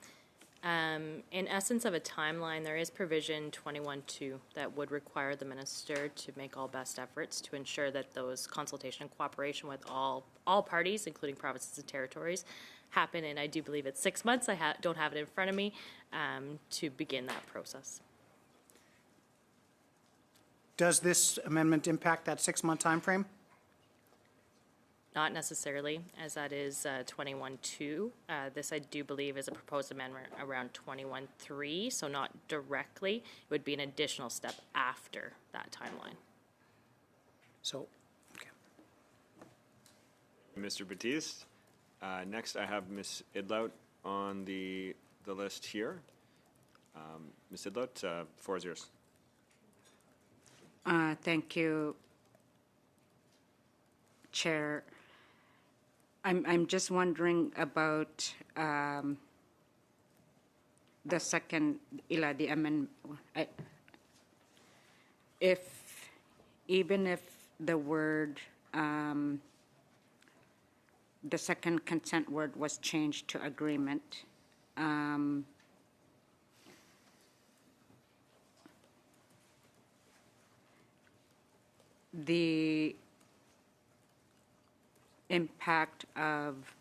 In essence of a timeline, there is provision 21.2 that would require the minister to make all best efforts to ensure that those consultation and cooperation with all parties, including provinces and territories, happen. And I do believe it's 6 months. I don't have it in front of me to begin that process. Does this amendment impact that 6-month time frame? Not necessarily, as that is 21.2. This, I do believe, is a proposed amendment around 21.3, so not directly. It would be an additional step after that timeline. So, okay. Mr. Batiste. Next, I have Ms. Idlout on the list here. Ms. Idlout, floor is yours. Thank you, Chair. I'm just wondering about the second, the amendment. Even if the word, the second consent word was changed to agreement, the impact of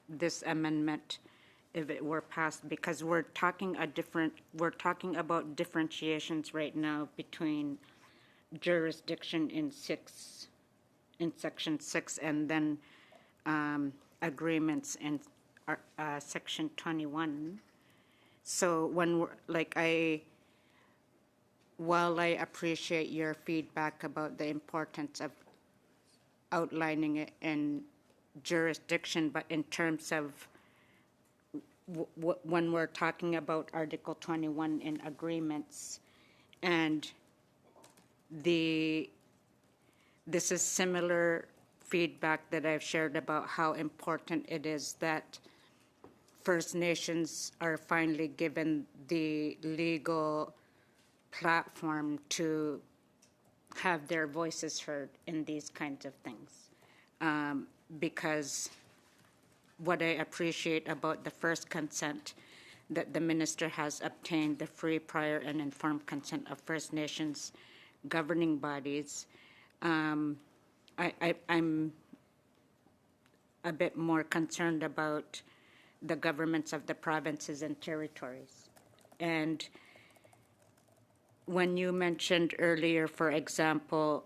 this amendment if it were passed, because we're talking about differentiations right now between jurisdiction in section 6 and then agreements in section 21. So when while I appreciate your feedback about the importance of outlining it in jurisdiction, but in terms of when we're talking about Article 21 in agreements, and this is similar feedback that I've shared about how important it is that First Nations are finally given the legal platform to have their voices heard in these kinds of things. Because what I appreciate about the first consent, that the minister has obtained the free, prior, and informed consent of First Nations governing bodies, I'm a bit more concerned about the governments of the provinces and territories. And when you mentioned earlier, for example,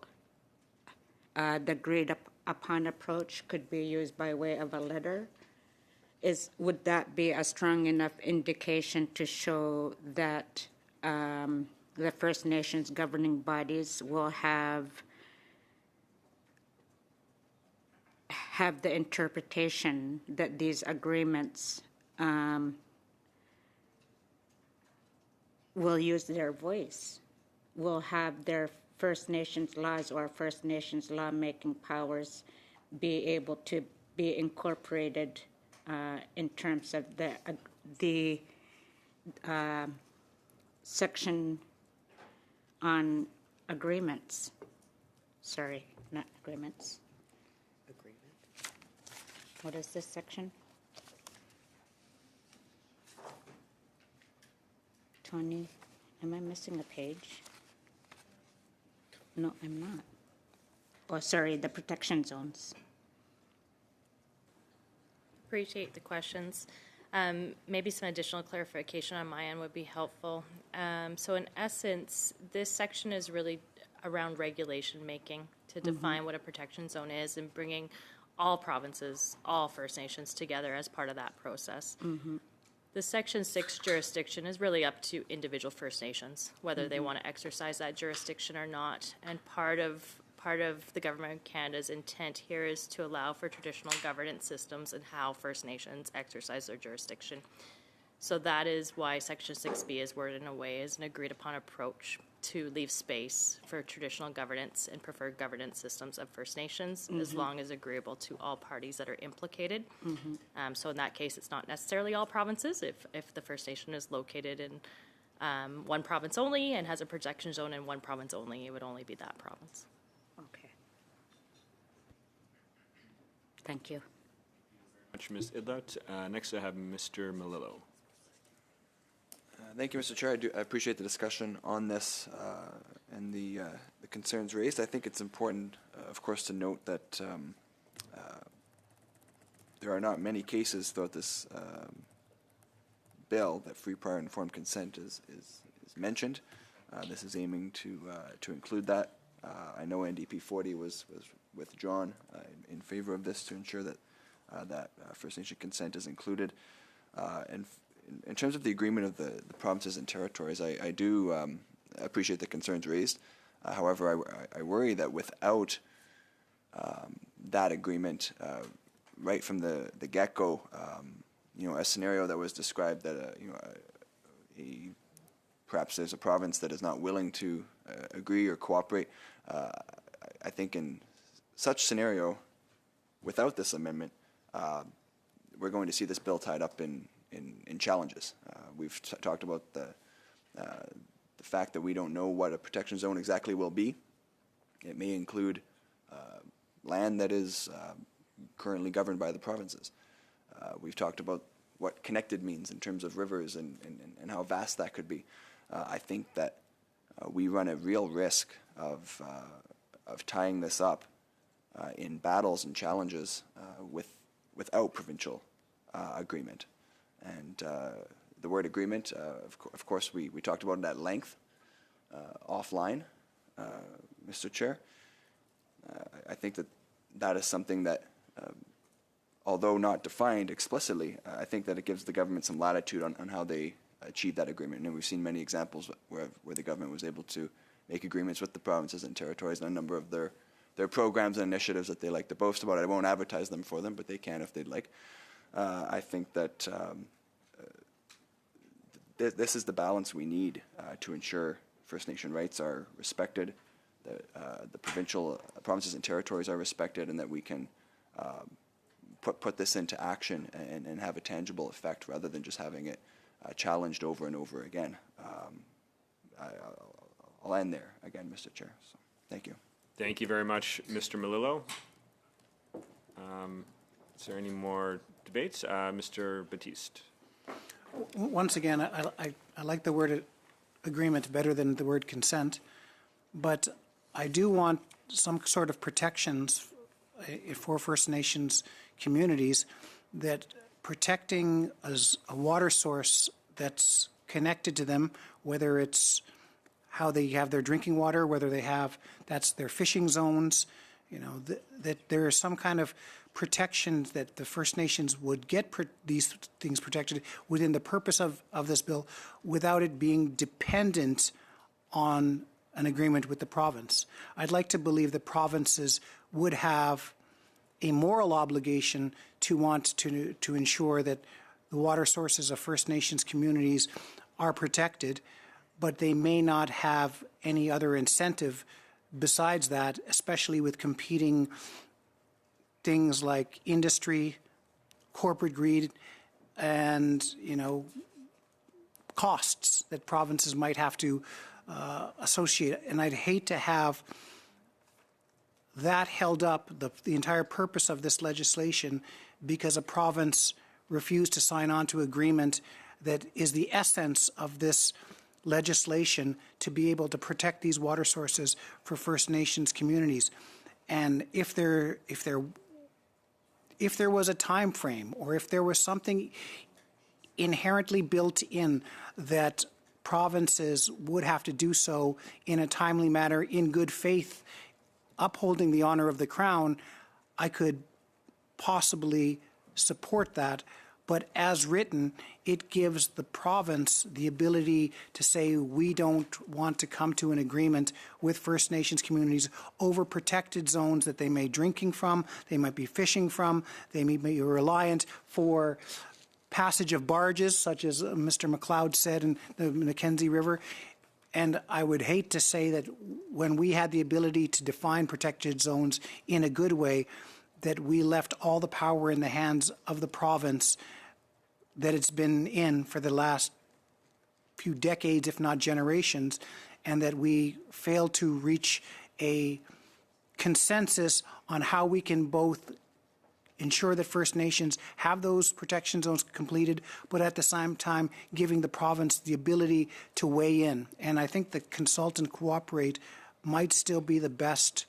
the agreed upon approach could be used by way of a letter, would that be a strong enough indication to show that the First Nations governing bodies will have the interpretation that these agreements will use their voice, will have their First Nations laws or First Nations lawmaking powers be able to be incorporated in terms of the section on agreements. Sorry, not agreements. What is this section? Tony, am I missing a page? No, I'm not. Oh, sorry, the protection zones. Appreciate the questions. Maybe some additional clarification on my end would be helpful. So in essence, this section is really around regulation making to define what a protection zone is and bringing all provinces, all First Nations together as part of that process. The Section 6 jurisdiction is really up to individual First Nations, whether they want to exercise that jurisdiction or not. And part of the Government of Canada's intent here is to allow for traditional governance systems and how First Nations exercise their jurisdiction. So that is why Section 6B is worded in a way as an agreed upon approach to leave space for traditional governance and preferred governance systems of First Nations, as long as agreeable to all parties that are implicated. So in that case, it's not necessarily all provinces. If the First Nation is located in one province only and has a protection zone in one province only, it would only be that province. Okay. Thank you. Much, Ms. Idlott. Next, I have Mr. Melillo. Thank you, Mr. Chair. I appreciate the discussion on this and the concerns raised. I think it's important, of course, to note that there are not many cases throughout this bill that free, prior, informed consent is mentioned. This is aiming to include that. I know NDP 40 was withdrawn in favor of this to ensure that that First Nation consent is included. And in terms of the agreement of the provinces and territories, I do appreciate the concerns raised. However, I worry that without that agreement, right from the get-go, a scenario that was described that perhaps there's a province that is not willing to agree or cooperate. I think in such scenario, without this amendment, we're going to see this bill tied up in challenges. We've talked about the fact that we don't know what a protection zone exactly will be. It may include land that is currently governed by the provinces. We've talked about what connected means in terms of rivers and how vast that could be. I think that we run a real risk of tying this up in battles and challenges without provincial agreement. And the word agreement, of course, we talked about it at length offline, Mr. Chair. I think that is something that, although not defined explicitly, I think that it gives the government some latitude on how they achieve that agreement. And we've seen many examples where the government was able to make agreements with the provinces and territories and a number of their programs and initiatives that they like to boast about. I won't advertise them for them, but they can if they'd like. I think that this is the balance we need to ensure First Nation rights are respected, that the provincial provinces and territories are respected, and that we can put this into action and have a tangible effect rather than just having it challenged over and over again. I'll end there again, Mr. Chair. So, thank you. Thank you very much, Mr. Melillo. Is there any more debates? Mr. Batiste. Once again, I like the word agreement better than the word consent, but I do want some sort of protections for First Nations communities that protecting as a water source that's connected to them, whether it's how they have their drinking water, whether that's their fishing zones, that there is some kind of protections that the First Nations would get these things protected within the purpose of this bill without it being dependent on an agreement with the province. I'd like to believe that provinces would have a moral obligation to want to ensure that the water sources of First Nations communities are protected, but they may not have any other incentive besides that, especially with competing things like industry, corporate greed, and, costs that provinces might have to associate. And I'd hate to have that held up, the entire purpose of this legislation, because a province refused to sign on to agreement that is the essence of this legislation to be able to protect these water sources for First Nations communities. And if there was a time frame, or if there was something inherently built in that provinces would have to do so in a timely manner, in good faith, upholding the honor of the Crown, I could possibly support that. But as written, it gives the province the ability to say, we don't want to come to an agreement with First Nations communities over protected zones that they may be drinking from, they might be fishing from, they may be reliant for passage of barges, such as Mr. McLeod said in the Mackenzie River. And I would hate to say that when we had the ability to define protected zones in a good way, that we left all the power in the hands of the province that it's been in for the last few decades, if not generations, and that we failed to reach a consensus on how we can both ensure that First Nations have those protection zones completed, but at the same time giving the province the ability to weigh in. And I think the consult and cooperate might still be the best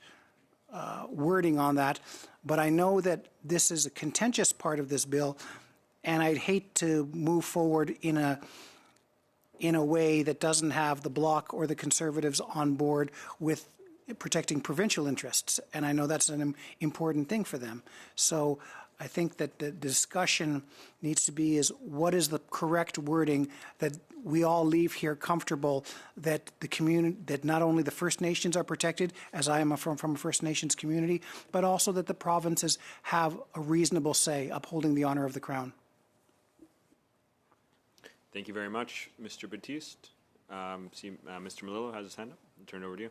wording on that. But I know that this is a contentious part of this bill, and I'd hate to move forward in a way that doesn't have the Bloc or the Conservatives on board with protecting provincial interests, and I know that's an important thing for them. So I think that the discussion needs to be is what is the correct wording that we all leave here comfortable that the community, that not only the First Nations are protected, as I am from a First Nations community, but also that the provinces have a reasonable say upholding the honor of the Crown. Thank you very much, Mr. Batiste. Mr. Melillo has his hand up. I'll turn it over to you.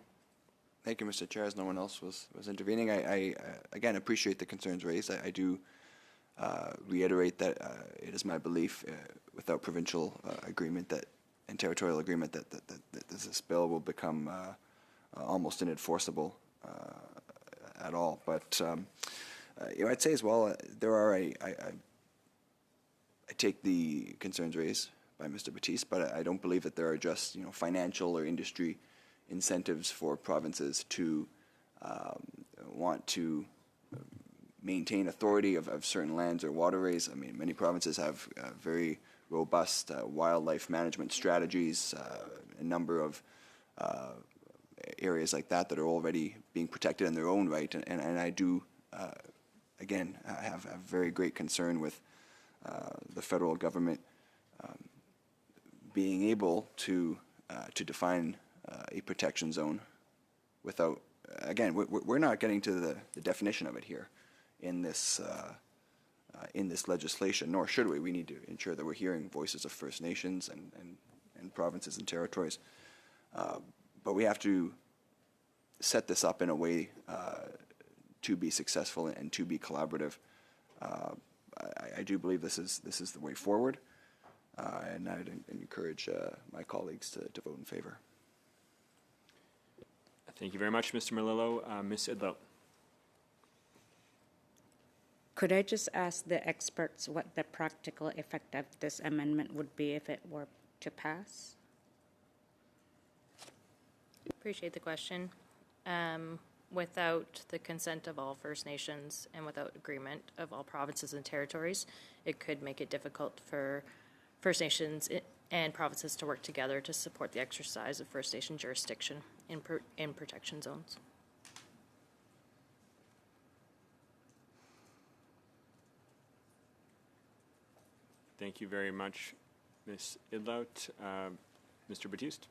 Thank you, Mr. Chair. As no one else was intervening, I again appreciate the concerns raised. I do reiterate that it is my belief, without provincial agreement and territorial agreement, that this bill will become almost unenforceable at all. But I'd say as well, there are I take the concerns raised by Mr. Batiste, but I don't believe that there are just financial or industry incentives for provinces to want to maintain authority of certain lands or waterways. I mean, many provinces have very robust wildlife management strategies, a number of areas like that are already being protected in their own right. And I do, again, have a very great concern with the federal government being able to define a protection zone without, again, we're not getting to the definition of it here in this legislation, nor should we. We need to ensure that we're hearing voices of First Nations and provinces and territories. But we have to set this up in a way to be successful and to be collaborative. I do believe this is the way forward, and I'd encourage my colleagues to vote in favor. Thank you very much, Mr. Melillo. Ms. Idlo. Could I just ask the experts what the practical effect of this amendment would be if it were to pass? Appreciate the question. Without the consent of all First Nations and without agreement of all provinces and territories, it could make it difficult for First Nations and provinces to work together to support the exercise of First Nation jurisdiction in protection zones. Thank you very much, Ms. Idlout. Mr. Batiste?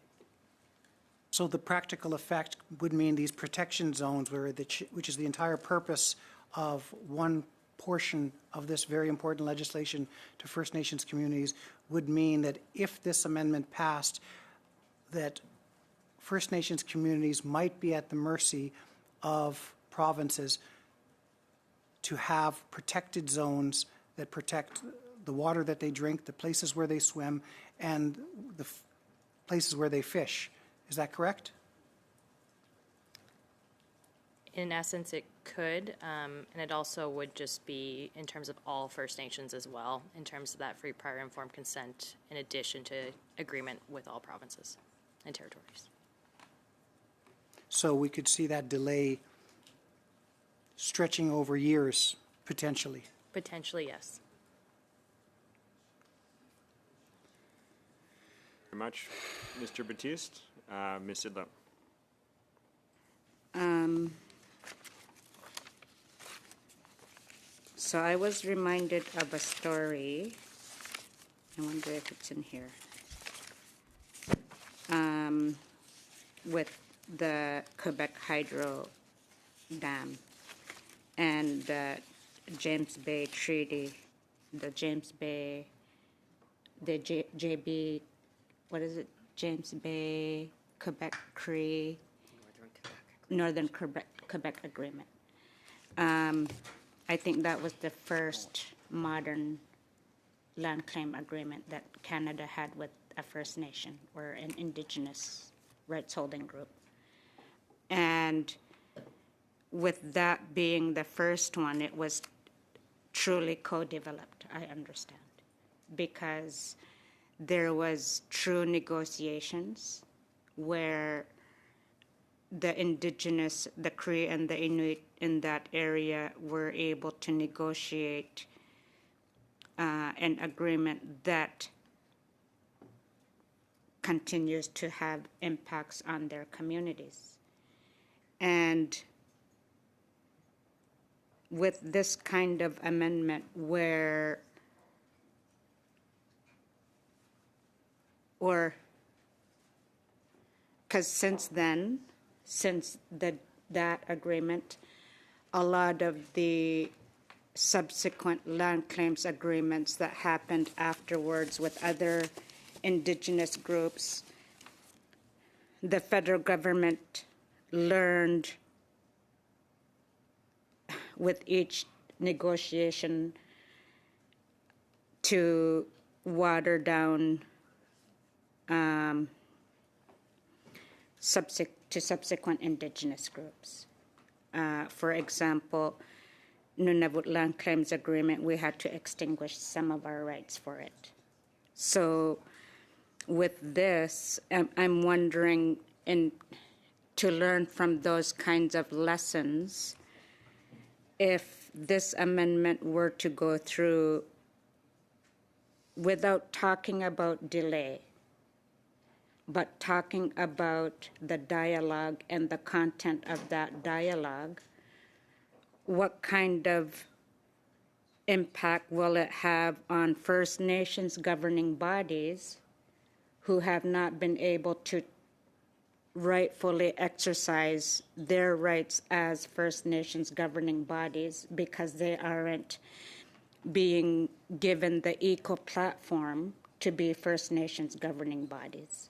So the practical effect would mean these protection zones, which is the entire purpose of one portion of this very important legislation to First Nations communities, would mean that if this amendment passed, that First Nations communities might be at the mercy of provinces to have protected zones that protect the water that they drink, the places where they swim, and the places where they fish. Is that correct? In essence, it could, and it also would just be in terms of all First Nations as well, in terms of that free prior informed consent, in addition to agreement with all provinces and territories. So we could see that delay stretching over years, potentially. Potentially, yes. Very much, Mr. Batiste. Ms. Idlow. So I was reminded of a story. I wonder if it's in here. With the Quebec Hydro Dam and the James Bay Treaty, the James Bay, the JB, what is it? James Bay, Quebec Cree, Northern Quebec Agreement. I think that was the first modern land claim agreement that Canada had with a First Nation or an Indigenous rights holding group. And with that being the first one, it was truly co-developed, I understand, because there was true negotiations where the Indigenous, the Cree and the Inuit in that area were able to negotiate an agreement that continues to have impacts on their communities. And with this kind of amendment where, or, because since then, since that agreement, a lot of the subsequent land claims agreements that happened afterwards with other Indigenous groups, the federal government learned with each negotiation to water down subsequent Indigenous groups. For example, Nunavut Land Claims Agreement, we had to extinguish some of our rights for it. So with this, I'm wondering, to learn from those kinds of lessons, if this amendment were to go through without talking about delay, but talking about the dialogue and the content of that dialogue, what kind of impact will it have on First Nations governing bodies who have not been able to rightfully exercise their rights as First Nations governing bodies because they aren't being given the equal platform to be First Nations governing bodies?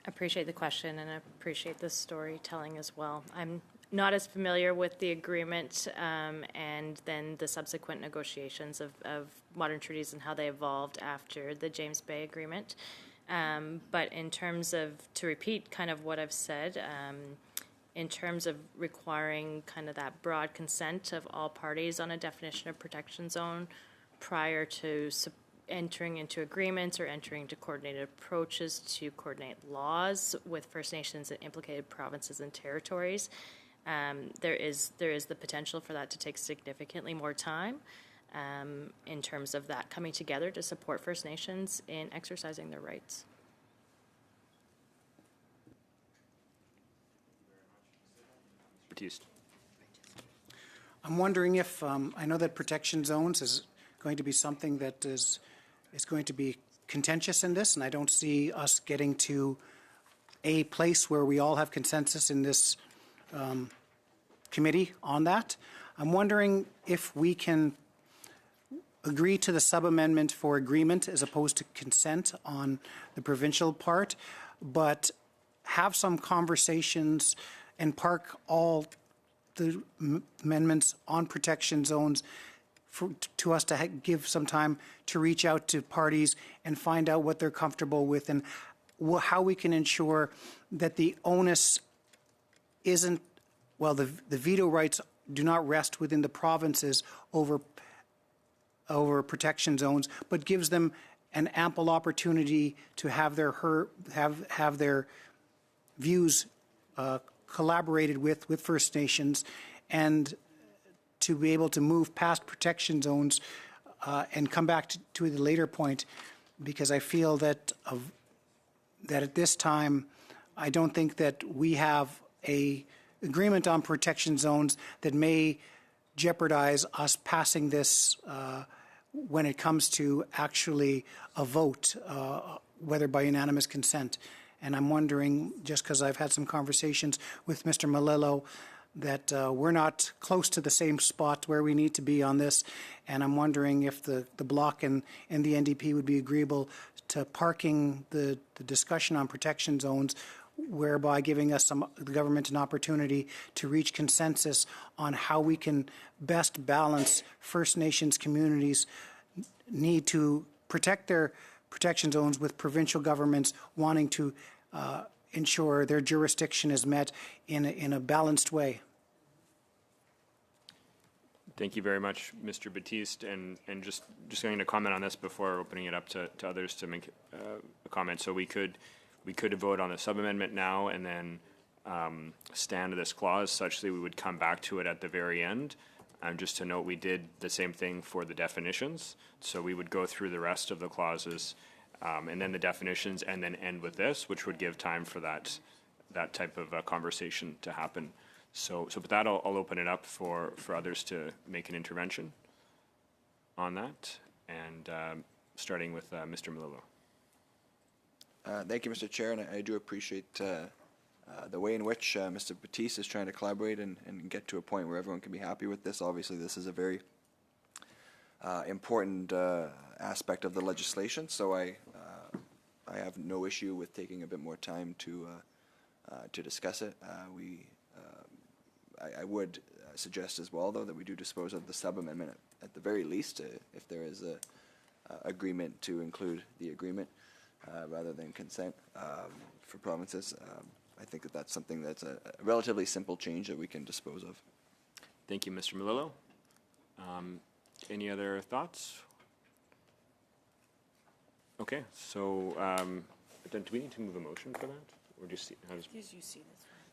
Appreciate the question, and I appreciate the storytelling as well. I'm not as familiar with the agreement and then the subsequent negotiations of modern treaties and how they evolved after the James Bay Agreement. But in terms of, to repeat kind of what I've said, in terms of requiring kind of that broad consent of all parties on a definition of protection zone prior to entering into agreements or entering into coordinated approaches to coordinate laws with First Nations and implicated provinces and territories, there is the potential for that to take significantly more time in terms of that coming together to support First Nations in exercising their rights. Batiste. I'm wondering if, I know that protection zones is going to be something that is going to be contentious in this, and I don't see us getting to a place where we all have consensus in this committee on that. I'm wondering if we can agree to the sub-amendment for agreement as opposed to consent on the provincial part, but have some conversations and park all the amendments on protection zones to us to give some time to reach out to parties and find out what they're comfortable with and how we can ensure that the onus isn't, well, the veto rights do not rest within the provinces over protection zones, but gives them an ample opportunity to have their views collaborated with First Nations and to be able to move past protection zones and come back to the later point, because I feel that at this time, I don't think that we have a agreement on protection zones that may jeopardize us passing this when it comes to actually a vote, whether by unanimous consent. And I'm wondering, just because I've had some conversations with Mr. Malillo, that we're not close to the same spot where we need to be on this. And I'm wondering if the Bloc and the NDP would be agreeable to parking the discussion on protection zones, whereby giving us the government an opportunity to reach consensus on how we can best balance First Nations communities' need to protect their protection zones with provincial governments wanting to ensure their jurisdiction is met in a balanced way. Thank you very much, Mr. Batiste. And just going to comment on this before opening it up to others to make a comment. So we could vote on the sub-amendment now and then stand to this clause such that we would come back to it at the very end. Just to note, we did the same thing for the definitions. So we would go through the rest of the clauses and then the definitions and then end with this, which would give time for that type of conversation to happen. So with that, I'll open it up for others to make an intervention on that, and starting with Mr. Malillo. Thank you, Mr. Chair, and I do appreciate the way in which Mr. Batiste is trying to collaborate and get to a point where everyone can be happy with this. Obviously, this is a very important aspect of the legislation, so I have no issue with taking a bit more time to discuss it. I would suggest as well, though, that we do dispose of the sub-amendment at the very least, if there is a agreement to include the agreement rather than consent for provinces. I think that that's something that's a relatively simple change that we can dispose of. Thank you, Mr. Malillo. Any other thoughts? Okay, so then do we need to move a motion for that? Or just how does...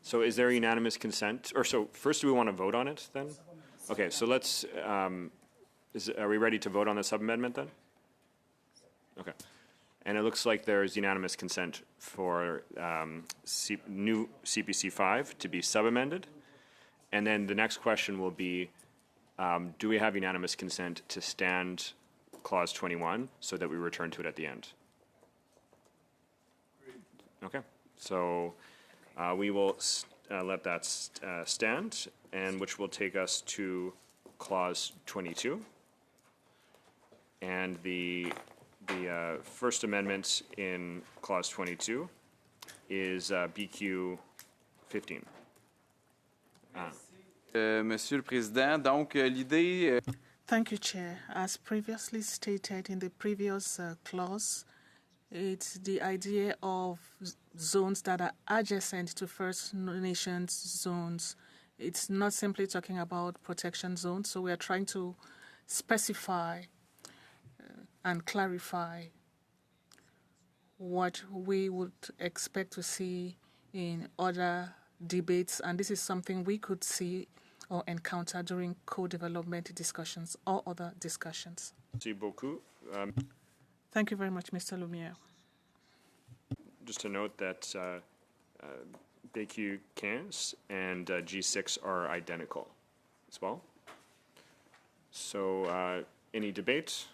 So is there unanimous consent? Or so first, do we want to vote on it then? Okay, so let's, are we ready to vote on the sub-amendment then? Okay. And it looks like there's unanimous consent for new CPC 5 to be sub-amended. And then the next question will be, do we have unanimous consent to stand clause 21 so that we return to it at the end? Okay, so we will let that stand, and which will take us to clause 22. And the First Amendment in clause 22 is BQ 15. Monsieur le Président, donc l'idée... Thank you, Chair. As previously stated in the previous clause, it's the idea of zones that are adjacent to First Nations zones. It's not simply talking about protection zones, so we are trying to specify and clarify what we would expect to see in other debates, and this is something we could see or encounter during co-development discussions or other discussions. Merci beaucoup. Thank you very much, Mr. Lumiere. Just to note that BQ 15 and G6 are identical as well. So any debate?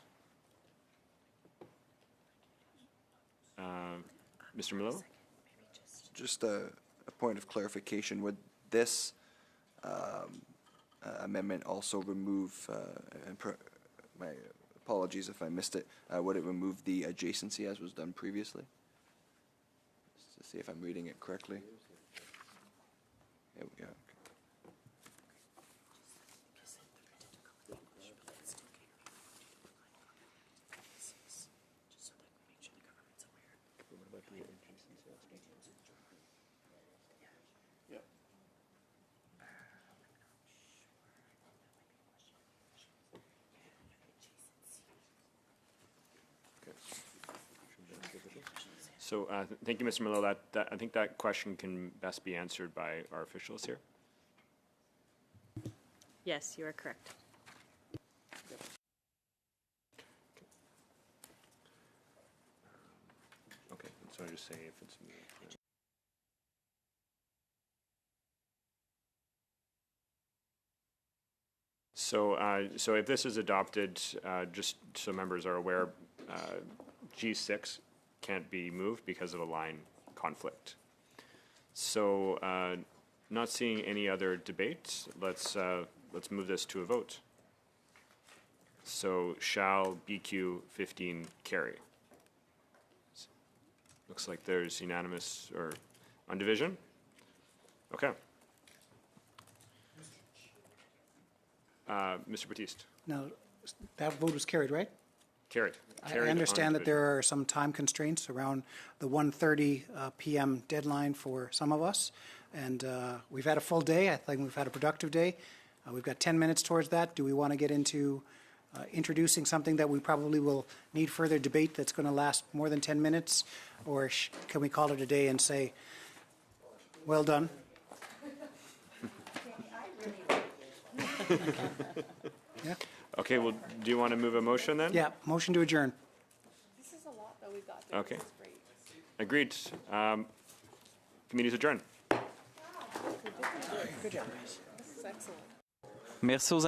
Mr. Melillo? Just a point of clarification. Would this amendment also remove, my apologies if I missed it, would it remove the adjacency as was done previously? Just to see if I'm reading it correctly. There we go. So thank you, Mr. Melillo. I think that question can best be answered by our officials here. Yes, you are correct. Okay, so I just say if it's moved. So if this is adopted, just so members are aware, G6 can't be moved because of a line conflict. So not seeing any other debate, let's move this to a vote. So shall BQ 15 carry? Looks like there's unanimous or on division. Okay. Mr. Batiste. Now, that vote was carried, right? Carried. I understand that there are some time constraints around the 1:30 p.m. deadline for some of us, and we've had a full day. I think we've had a productive day. We've got 10 minutes towards that. Do we want to get into introducing something that we probably will need further debate that's going to last more than 10 minutes, or can we call it a day and say, well done? Yeah. Okay, well, do you want to move a motion then? Yeah, motion to adjourn. This is a lot that we got there. Okay. Agreed. Committee's adjourned. Good job, guys. This is excellent. Merci aux